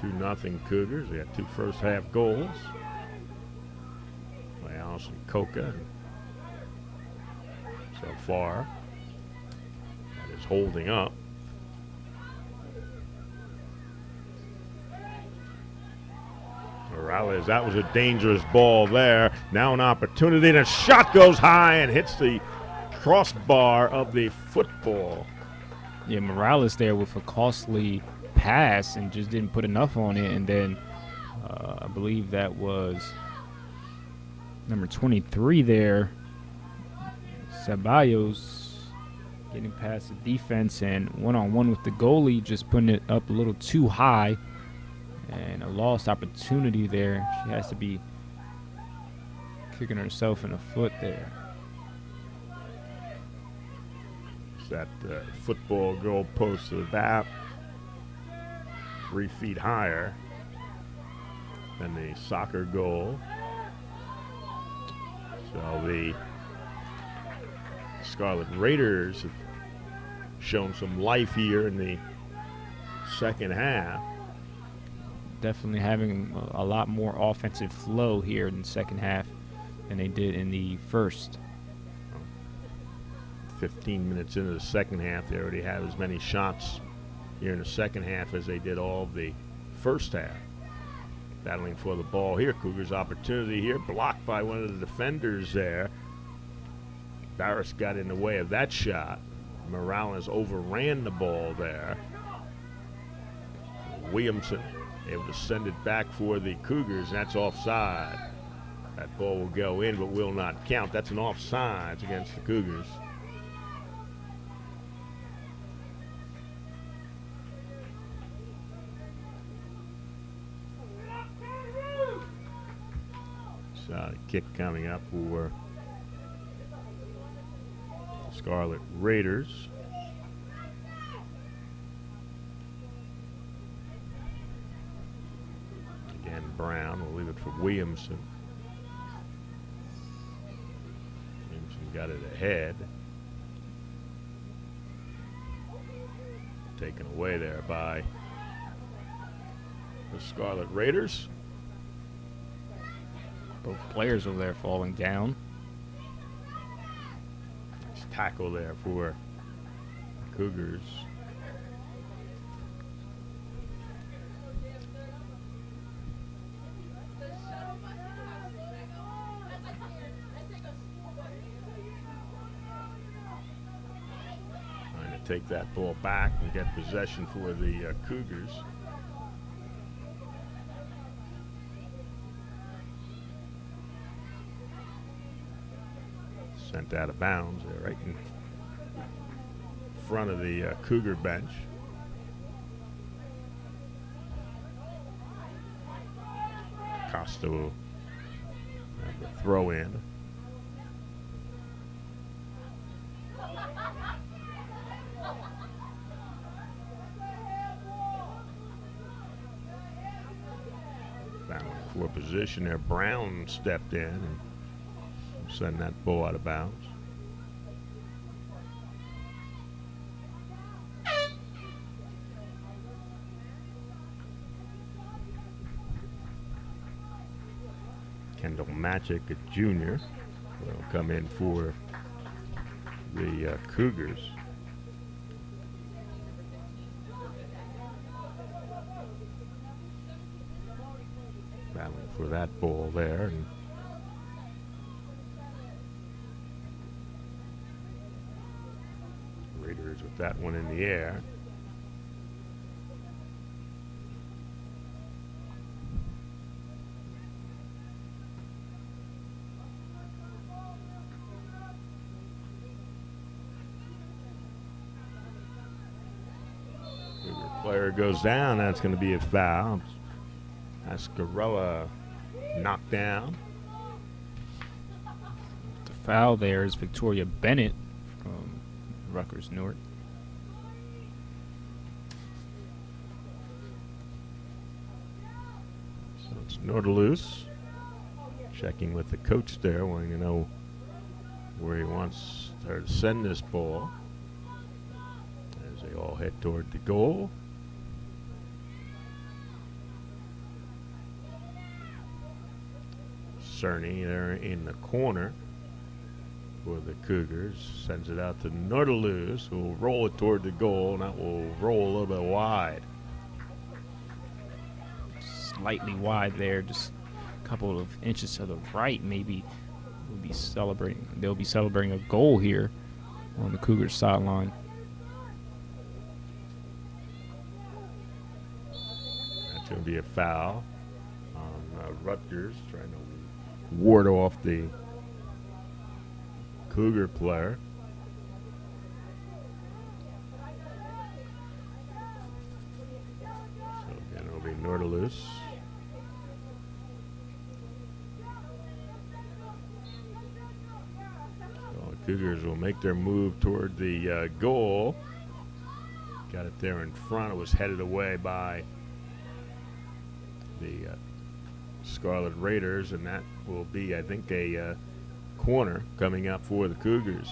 2-0 Cougars. They got 2 first half goals by Allison Coca and so far. That is holding up. Morales, that was a dangerous ball there. Now an opportunity, and a shot goes high and hits the crossbar of the football. Yeah, Morales there with a costly pass and just didn't put enough on it. And then I believe that was number 23 there, Ceballos, getting past the defense and one-on-one with the goalie, just putting it up a little too high. And a lost opportunity there. She has to be kicking herself in the foot there. That football goal post about 3 feet higher than the soccer goal. So the Scarlet Raiders have shown some life here in the second half. Definitely having a lot more offensive flow here in the second half than they did in the first. 15 minutes into the second half, they already have as many shots here in the second half as they did all of the first half. Battling for the ball here. Cougars' opportunity here, blocked by one of the defenders there. Barris got in the way of that shot. Morales overran the ball there. Williamson able to send it back for the Cougars. That's offside. That ball will go in but will not count. That's an offside against the Cougars. So kick coming up for the Scarlet Raiders. Again, Brown will leave it for Williamson. Williamson got it ahead. Taken away there by the Scarlet Raiders. Both players over there falling down. Nice tackle there for the Cougars. Trying to take that ball back and get possession for the Cougars. Sent out of bounds there, right in front of the Cougar bench. Costa will have the throw in. Battling for position there. Brown stepped in and send that ball out of bounds. Kendall Magic, a junior, will come in for the Cougars. Battling for that ball there. And Raiders with that one in the air. Player goes down. That's going to be a foul. Ascarella knocked down. The foul there is Victoria Bennett from Rutgers-Newark. So it's Nordelus checking with the coach there, wanting to know where he wants her to send this ball as they all head toward the goal. Cerny there in the corner. for the Cougars. Sends it out to Nautilus, who will roll it toward the goal, and that will roll a little bit wide. Slightly wide there, just a couple of inches to the right. Maybe we'll be celebrating. They'll be celebrating a goal here on the Cougars sideline. That's going to be a foul on Rutgers, trying to ward off the Cougar player. So again, it'll be Nautilus. So the Cougars will make their move toward the goal. Got it there in front. It was headed away by the Scarlet Raiders, and that will be, I think, a corner coming up for the Cougars.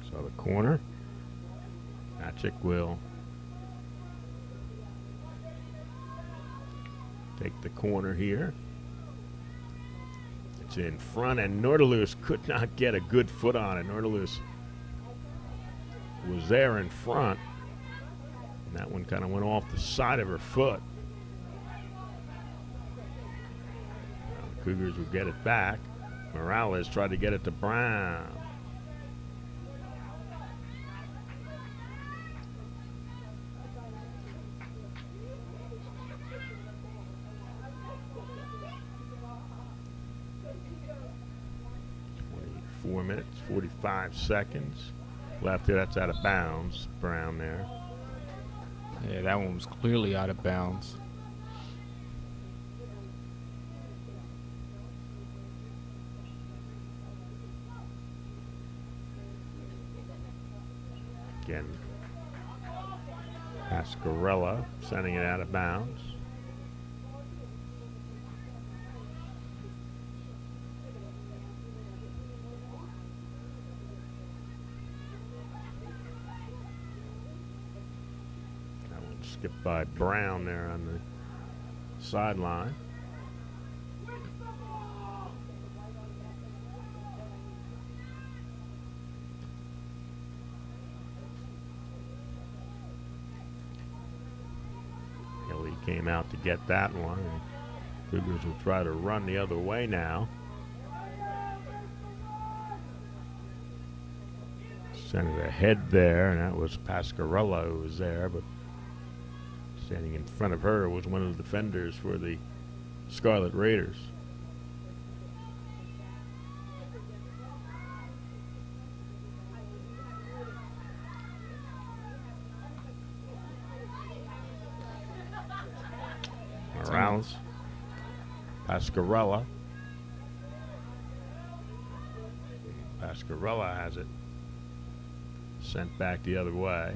So the corner, Magic will take the corner here. It's in front, and Nautilus could not get a good foot on it. Nautilus was there in front, and that one kind of went off the side of her foot. Now the Cougars will get it back. Morales tried to get it to Brown. Minutes, 45 seconds left here. That's out of bounds. Brown there. Yeah, that one was clearly out of bounds. Again, Pascarella sending it out of bounds. Skipped by Brown there on the sideline. Hilly came out to get that one. And Cougars will try to run the other way now. Sent it ahead there, and that was Pascarella who was there, but standing in front of her was one of the defenders for the Scarlet Raiders. Morales, Pascarella. Pascarella has it sent back the other way.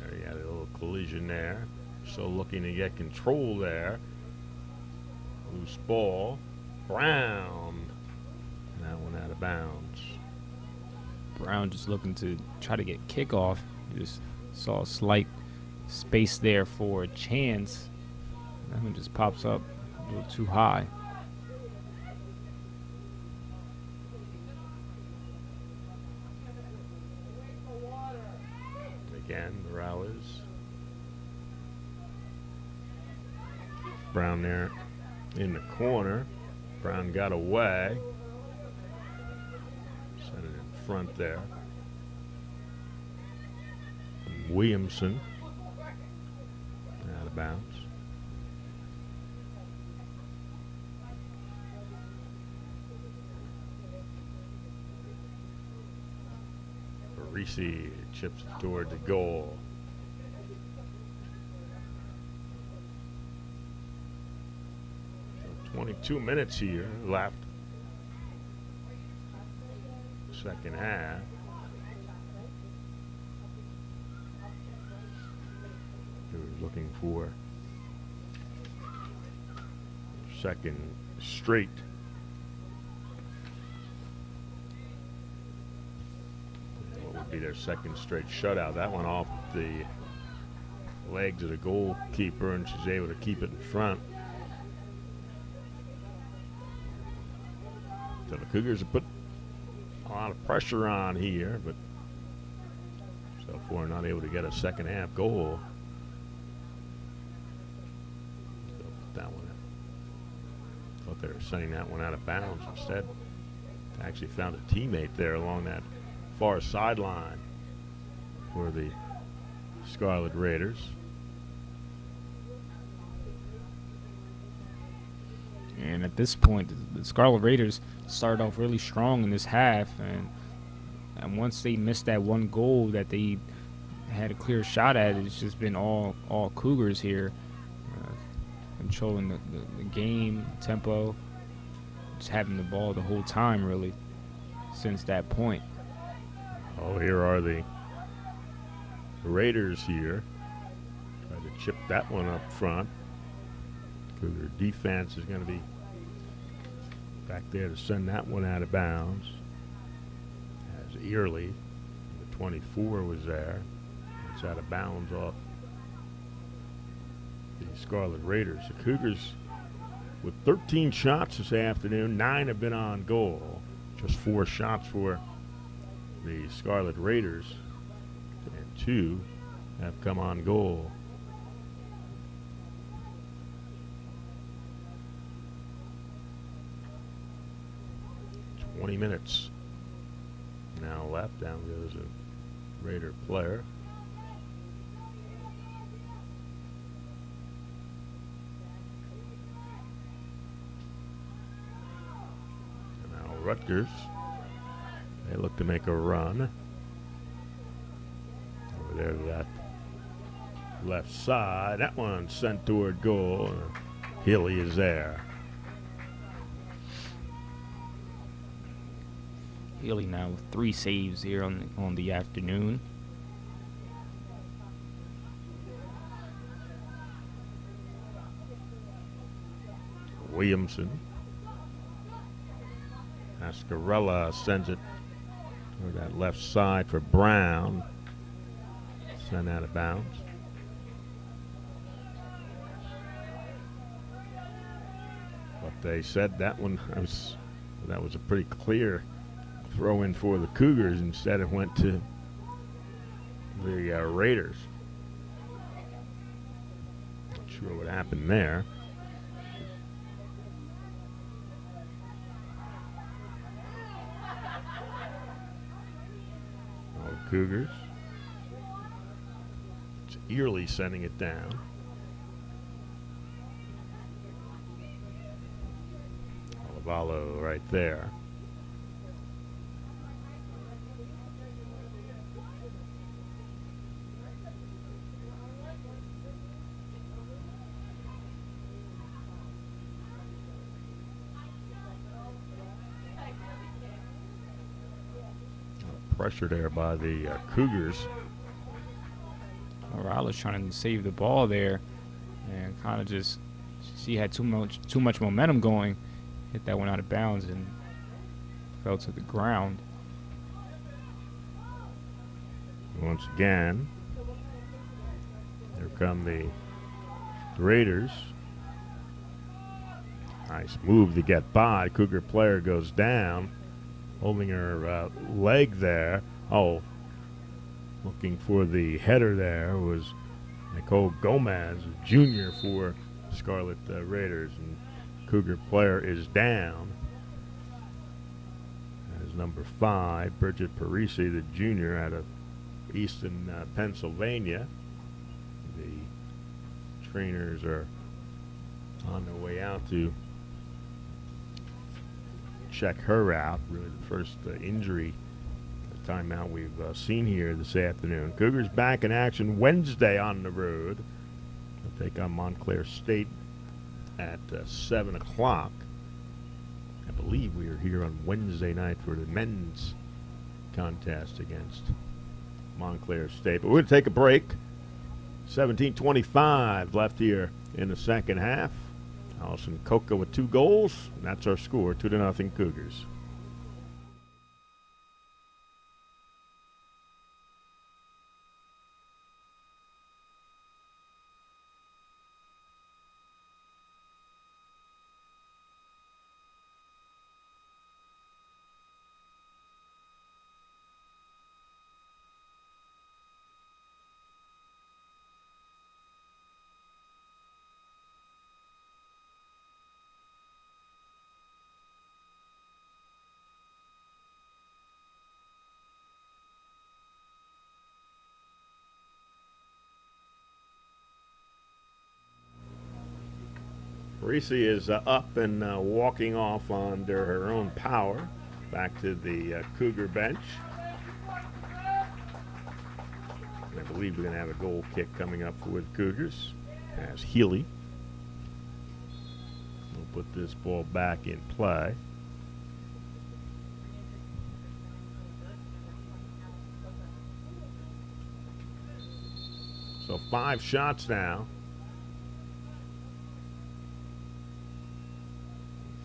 There you had a little collision there. Still looking to get control there. Loose ball. Brown. That one out of bounds. Brown just looking to try to get kickoff. Just saw a slight space there for a chance. That one just pops up a little too high. Again, Morales. Brown there in the corner. Brown got away. Sent it in front there. Williamson. Out of bounds. Parisi chips it toward the goal. So 22 minutes here left. Second half. We're looking for second straight Be their second straight shutout. That one off the legs of the goalkeeper, and she's able to keep it in front. So the Cougars have put a lot of pressure on here, but so far not able to get a second half goal. So put that one in. Thought they were sending that one out of bounds. Instead, actually found a teammate there along that far sideline for the Scarlet Raiders. And at this point, the Scarlet Raiders started off really strong in this half, and once they missed that one goal that they had a clear shot at, it's just been all Cougars here, controlling the game, tempo, just having the ball the whole time really since that point. Oh, here are the Raiders here. Try to chip that one up front. Cougar defense is going to be back there to send that one out of bounds. As Early, the 24 was there. It's out of bounds off the Scarlet Raiders. The Cougars with 13 shots this afternoon, 9 have been on goal. Just 4 shots for the Scarlet Raiders, and 2 have come on goal. Minutes now left. Down goes a Raider player. And now Rutgers, they look to make a run over there to that left side. That one sent toward goal. Healy is there. Healy now with 3 saves here on the afternoon. Williamson. Ascarella sends it toward that left side for Brown. Sent out of bounds. But they said that one that was a pretty clear throw in for the Cougars. Instead it went to the Raiders. Not sure what happened there. All the Cougars. It's Early sending it down. Olivalo right there. Pressure there by the Cougars. Morales trying to save the ball there, and kind of just she had too much momentum going, hit that one out of bounds and fell to the ground. Once again, here come the Raiders. Nice move to get by. Cougar player goes down, holding her leg there. Oh, looking for the header there was Nicole Gomez, junior for Scarlet Raiders, and Cougar player is down. As number 5, Bridget Parisi, the junior out of Easton, Pennsylvania. The trainers are on their way out to check her out. Really the first injury timeout we've seen here this afternoon. Cougars back in action Wednesday on the road. They'll take on Montclair State at 7 o'clock. I believe we are here on Wednesday night for the men's contest against Montclair State. But we're going to take a break. 17:25 left here in the second half. Allison Coca with 2 goals. And that's our score, 2-0 Cougars. Reese is up and walking off under her own power back to the Cougar bench. I believe we're going to have a goal kick coming up for the Cougars as Healy will put this ball back in play. So 5 shots now.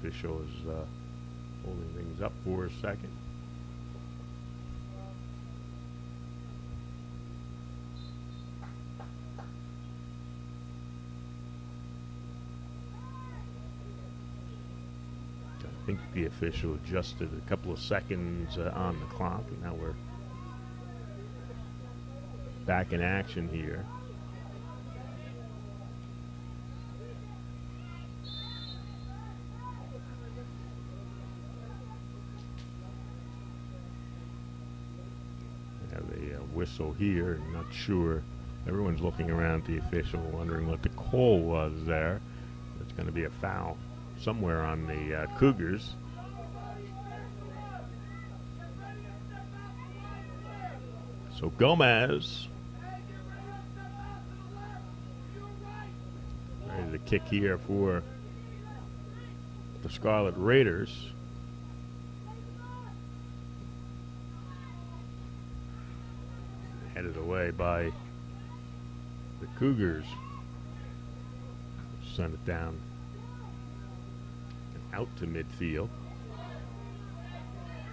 Official is holding things up for a second. I think the official adjusted a couple of seconds on the clock, and now we're back in action here. We have a whistle here. I'm not sure. Everyone's looking around at the official, wondering what the call was there. It's going to be a foul somewhere on the Cougars. So Gomez ready to kick here for the Scarlet Raiders. Headed away by the Cougars. Send it down and out to midfield.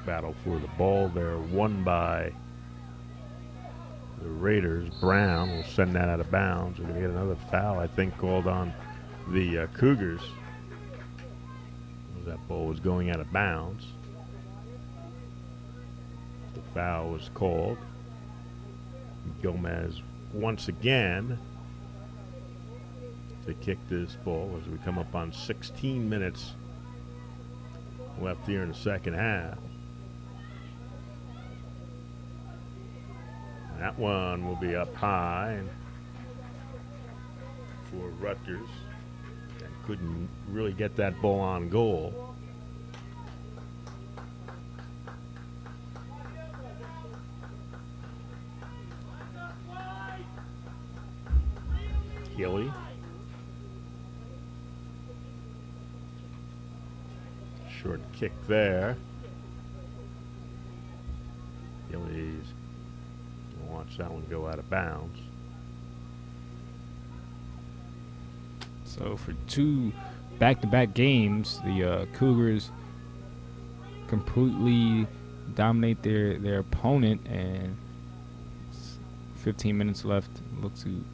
Battle for the ball there, won by the Raiders. Brown will send that out of bounds. We're going to get another foul, I think, called on the Cougars. That ball was going out of bounds. The foul was called. Gomez once again to kick this ball as we come up on 16 minutes left here in the second half. That one will be up high for Rutgers. And couldn't really get that ball on goal. Healy. Short kick there. Healy's watch that one go out of bounds. So for 2 back-to-back games, the Cougars completely dominate their opponent, and 15 minutes left. Look to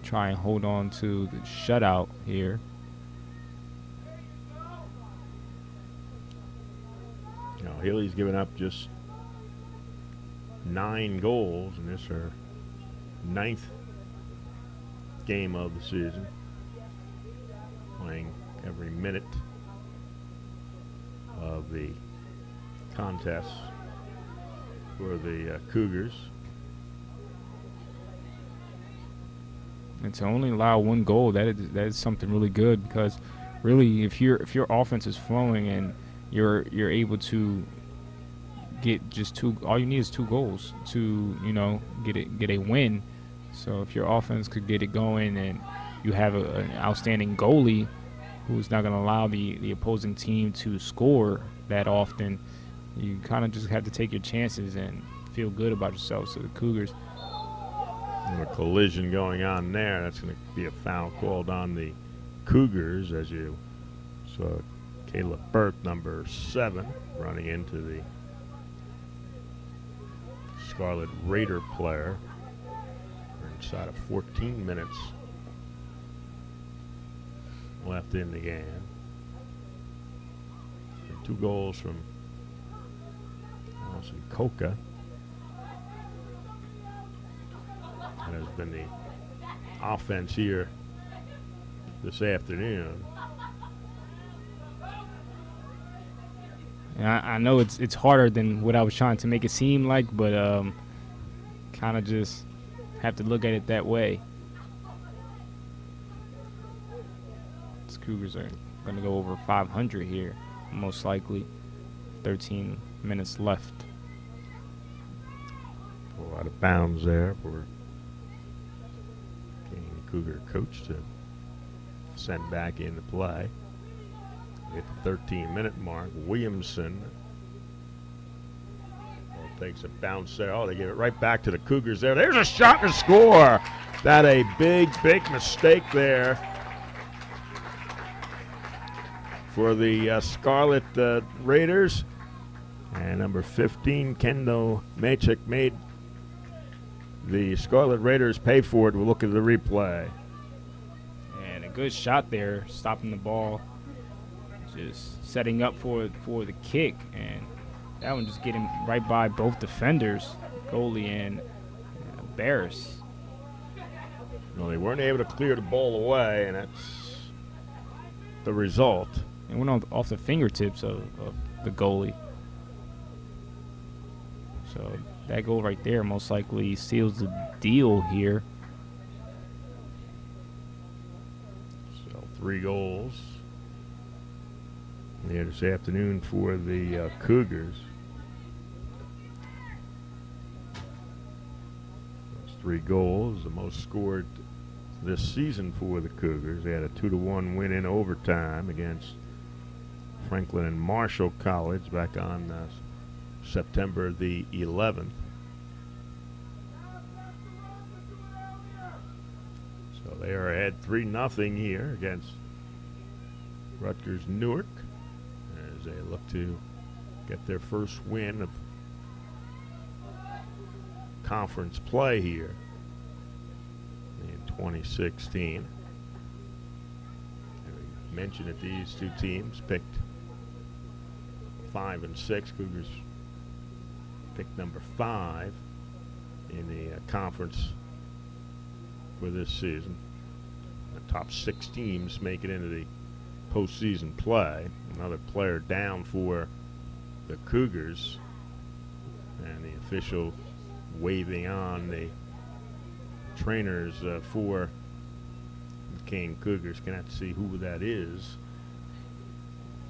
try and hold on to the shutout here. Now Healy's given up just 9 goals, and this is her 9th game of the season. Playing every minute of the contest for the Cougars. And to only allow 1 goal, that is something really good, because really if your offense is flowing and you're able to get just 2, all you need is 2 goals to, you know, get a win. So if your offense could get it going and you have an outstanding goalie who's not going to allow the opposing team to score that often, you kind of just have to take your chances and feel good about yourself. So the Cougars. And a collision going on there. That's going to be a foul called on the Cougars, as you saw Caleb Burke, number 7, running into the Scarlet Raider player. We're inside of 14 minutes left in the game. And 2 goals from Allison Coca. That has been the offense here this afternoon. And I know it's harder than what I was trying to make it seem like, but kind of just have to look at it that way. Cougars are going to go over 500 here, most likely. 13 minutes left. Pull out of bounds there for Kean Cougar coach to send back into play. At the 13-minute mark, Williamson takes a bounce there. Oh, they give it right back to the Cougars there. There's a shot to score. That a big, big mistake there for the Scarlet Raiders. And number 15, Kendo Machik, made the Scarlet Raiders pay for it. We'll look at the replay. And a good shot there, stopping the ball, just setting up for the kick. And that one just getting right by both defenders, goalie and Barris. No, they weren't able to clear the ball away, and that's the result. It went off the fingertips of the goalie. So that goal right there most likely seals the deal here. So 3 goals here this afternoon for the Cougars. Those 3 goals, the most scored this season for the Cougars. They had a 2-1 win in overtime against Franklin and Marshall College back on September the 11th. So they are ahead 3-0 here against Rutgers-Newark as they look to get their first win of conference play here in 2016. I mentioned that these 2 teams picked 5 and 6. Cougars picked number 5 in the conference for this season. The top 6 teams make it into the postseason play. Another player down for the Cougars, and the official waving on the trainers for the Kean Cougars. Cannot see who that is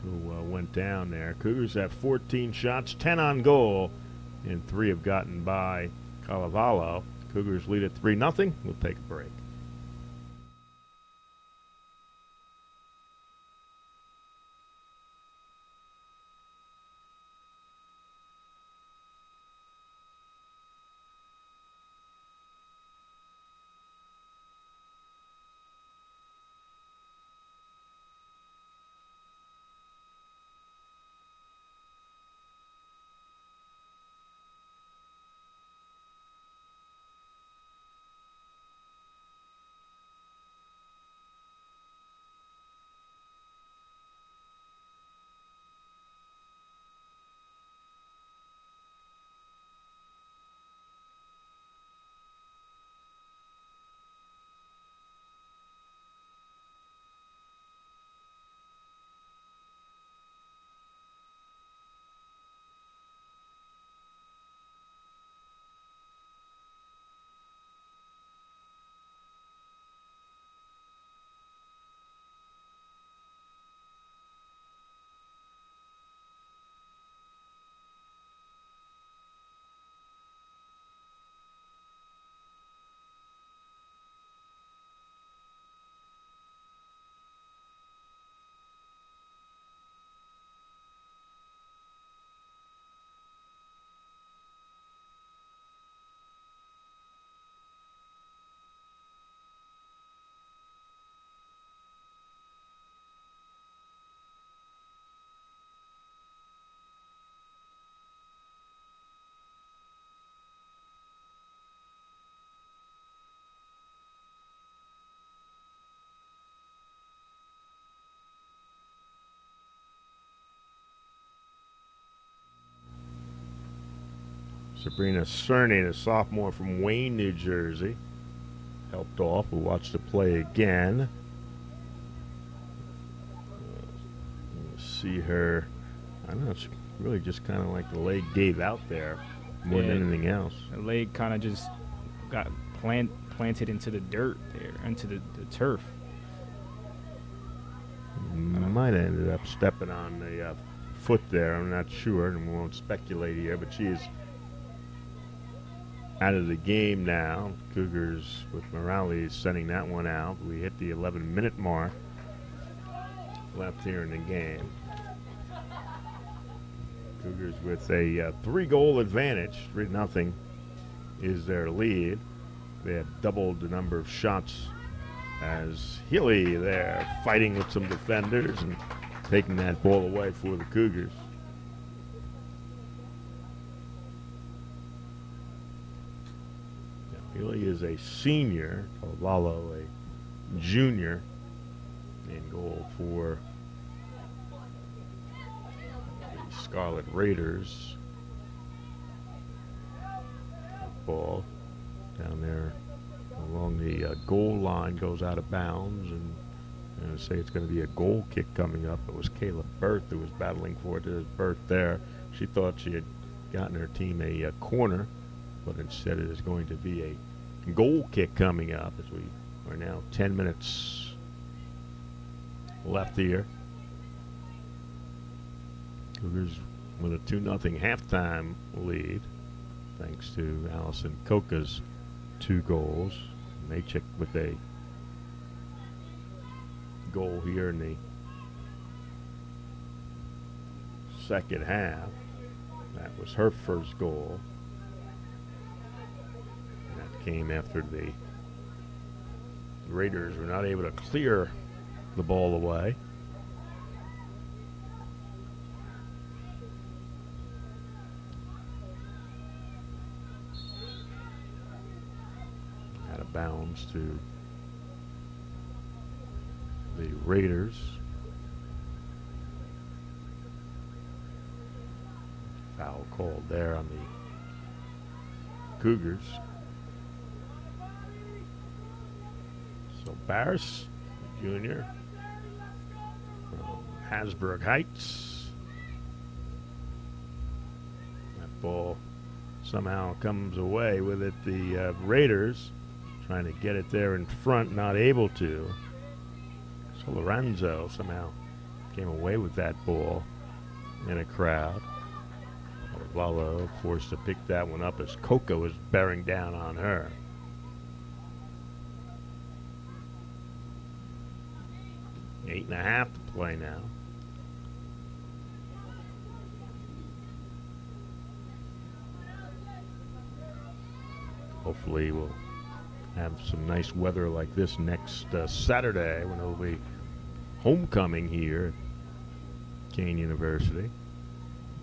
who went down there. Cougars have 14 shots, 10 on goal, and 3 have gotten by Calavallo. Cougars lead at 3-0. We'll take a break. Sabrina Cerny, the sophomore from Wayne, New Jersey, helped off. We'll watch the play again. See her, I don't know, it's really just kind of like the leg gave out there more than anything else. The leg kind of just got planted into the dirt there, into the turf. Might have ended up stepping on the foot there. I'm not sure, and we won't speculate here, but she is out of the game now. Cougars with Morales sending that one out. We hit the 11-minute mark left here in the game. Cougars with a 3-goal advantage. 3-0 is their lead. They have doubled the number of shots as Healy there fighting with some defenders and taking that ball away for the Cougars. Now, Healy is a senior, Cavallo a junior, in goal for the Scarlet Raiders. Ball down there along the goal line goes out of bounds, and I say it's going to be a goal kick coming up. It was Kayla Berth who was battling for it. There's Berth there. She thought she had gotten her team a corner, but instead it is going to be a goal kick coming up as we are now 10 minutes left here. Cougars with a 2-0 halftime lead thanks to Allison Coca's 2 goals. NJAC with a goal here in the second half. That was her first goal. And that came after the Raiders were not able to clear the ball away. Out of bounds to the Raiders. Foul called there on the Cougars. So Barris, junior, from Hasbrook Heights. That ball somehow comes away with it. The Raiders trying to get it there in front, not able to. So Lorenzo somehow came away with that ball in a crowd. Lalo forced to pick that one up as Coca was bearing down on her. 8.5 to play now. Hopefully we'll have some nice weather like this next Saturday when it'll be homecoming here at Kean University.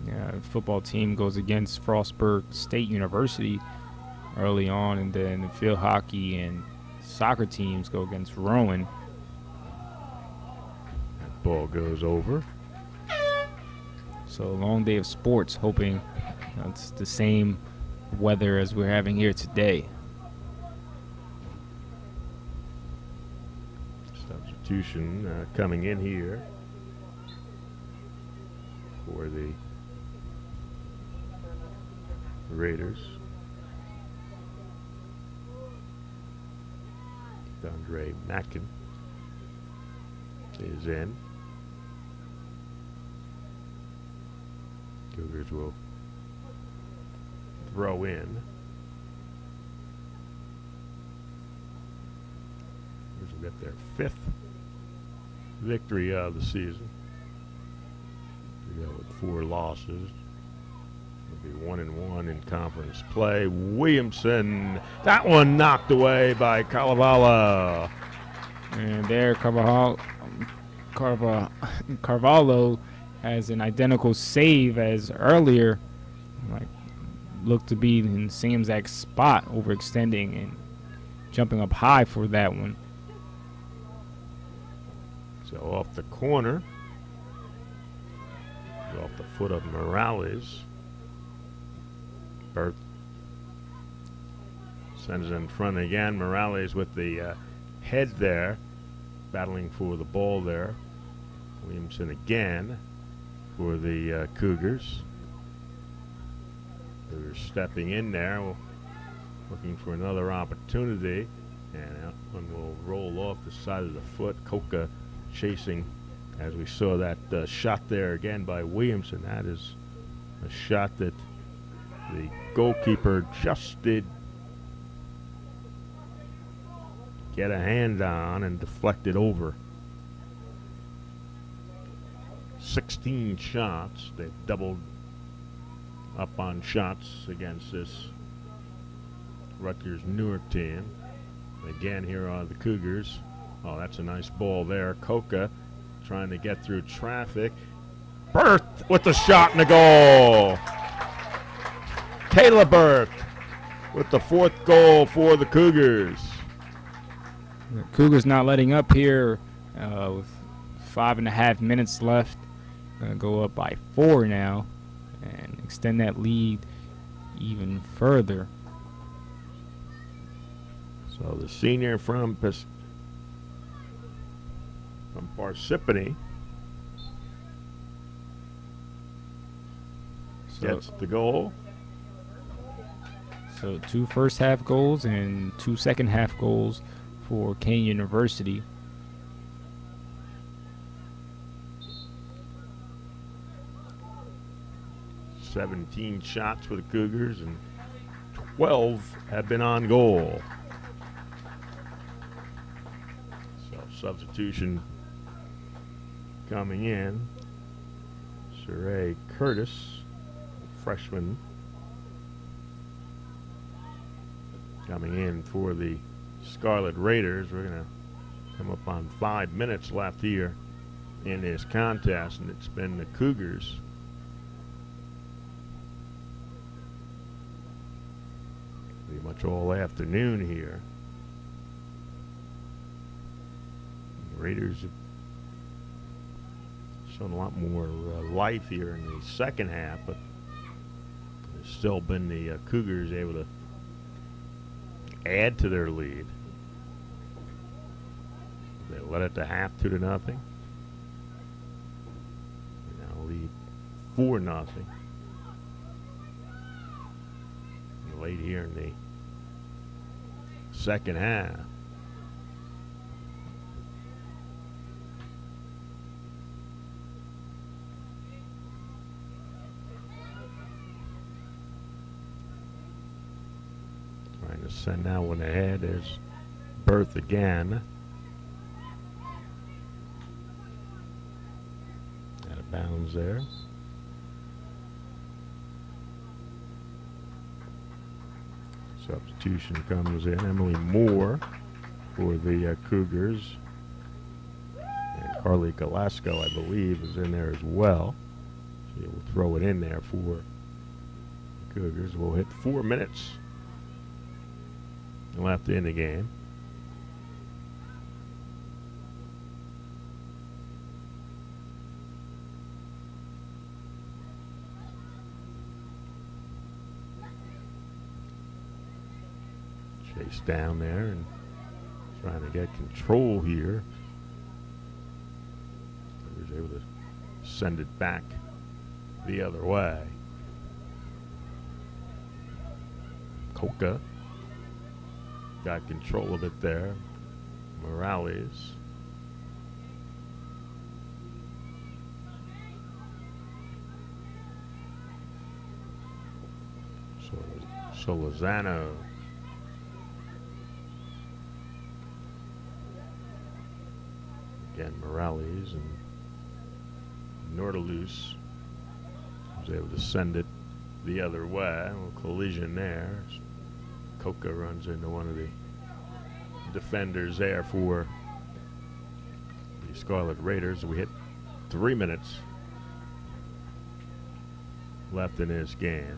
Yeah, the football team goes against Frostburg State University early on, and then the field hockey and soccer teams go against Rowan. That ball goes over. So a long day of sports, hoping it's the same weather as we're having here today. Substitution coming in here for the Raiders. Andre Mackin is in. Cougars will throw in. Cougars will get their 5th victory of the season. They go with 4 losses. Be 1-1 in conference play. Williamson, that one knocked away by Carvalho. And there Carvalho has an identical save as earlier. Like, looked to be in the same exact spot, overextending and jumping up high for that one. So off the corner, off the foot of Morales. Berth sends it in front again. Morales with the head there, battling for the ball there. Williamson again for the Cougars. They're stepping in there, looking for another opportunity. And that one will roll off the side of the foot. Coca chasing As we saw that shot there again by Williamson, that is a shot that the goalkeeper just did get a hand on and deflected over. 16 shots. They've doubled up on shots against this Rutgers-Newark team. Again, here are the Cougars. Oh, that's a nice ball there. Coca trying to get through traffic. Berth with the shot and the goal. Kayla Berth with the 4th goal for the Cougars. The Cougars not letting up here with 5.5 minutes left. Going to go up by 4 now and extend that lead even further. So the senior from Parsippany gets the goal. So 2 first-half goals and 2 second-half goals for Kean University. "17 shots for the Cougars and 12 have been on goal." So substitution coming in. Sheree Curtis, freshman, coming in for the Scarlet Raiders. We're going to come up on 5 minutes left here in this contest, and it's been the Cougars pretty much all afternoon here. The Raiders have shown a lot more life here in the second half, but there's still been the Cougars able to add to their lead. They led it to half 2-0. They now lead 4-0. Late here in the second half. Trying to send that one ahead. There's Berth again. Out of bounds there. Substitution comes in. Emily Moore for the Cougars. And Carly Galasco, I believe, is in there as well. So we'll throw it in there for the Cougars. We'll hit 4 minutes left in the game. Chase down there and trying to get control here. He was able to send it back the other way. Coca got control of it there. Morales. So Lozano. Again, Morales and Nordalus was able to send it the other way. A little collision there. Coca runs into one of the defenders there for the Scarlet Raiders. We hit 3 minutes left in this game.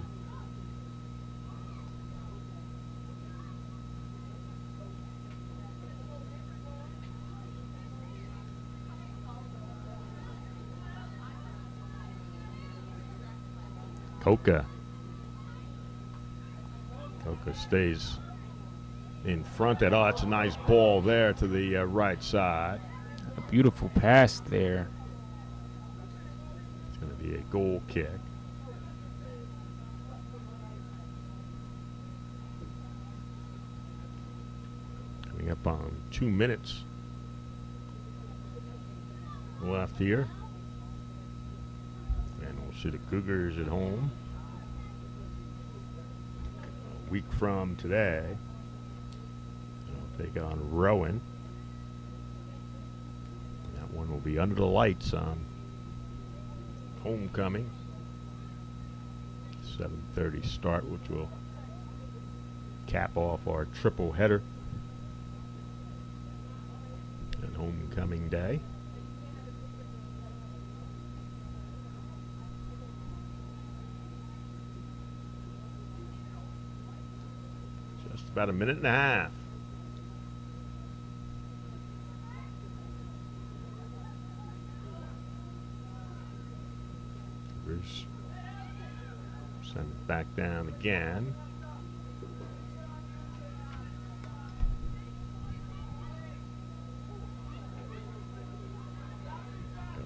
Coca stays in front. That's a nice ball there to the right side. A beautiful pass there. It's going to be a goal kick. Coming up on 2 minutes left here. And we'll see the Cougars at home a week from today. They'll take on Rowan. That one will be under the lights on homecoming. 7:30 start, which will cap off our triple header on homecoming day. Just about a minute and a half. Cougars send it back down again.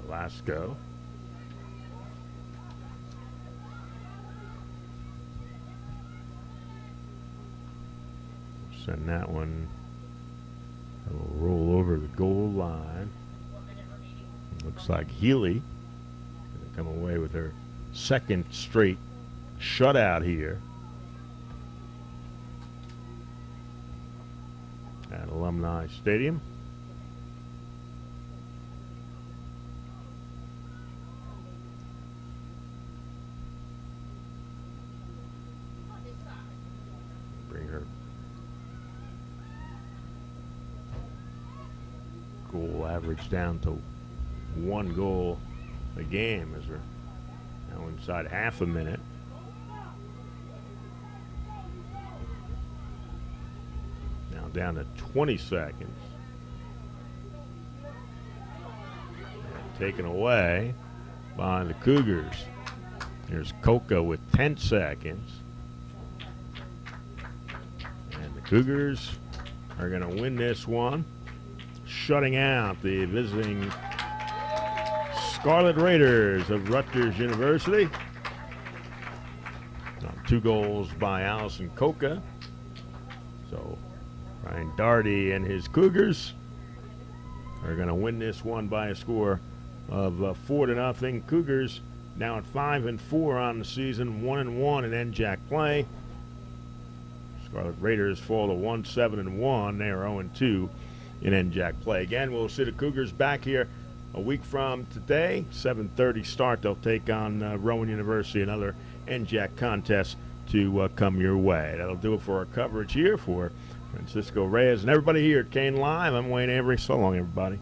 Lasco. Send that one. It'll roll over the goal line. Looks like Healy going to come away with her second straight shutout here at Alumni Stadium. Bring her goal average down to 1 goal a game as we're now inside half a minute. Now down to 20 seconds. And taken away by the Cougars. Here's Coca with 10 seconds. And the Cougars are going to win this one, shutting out the visiting Scarlet Raiders of Rutgers University. 2 goals by Allison Coca. So Ryan Darty and his Cougars are going to win this one by a score of 4-0. Cougars now at 5-4 on the season, 1-1 in NJAC play. Scarlet Raiders fall to 1-7-1. They are 0-2 in NJAC play. Again, we'll see the Cougars back here a week from today. 7:30 start. They'll take on Rowan University, another NJAC contest to come your way. That'll do it for our coverage here for Francisco Reyes and everybody here at Kean Live. I'm Wayne Avery. So long, everybody.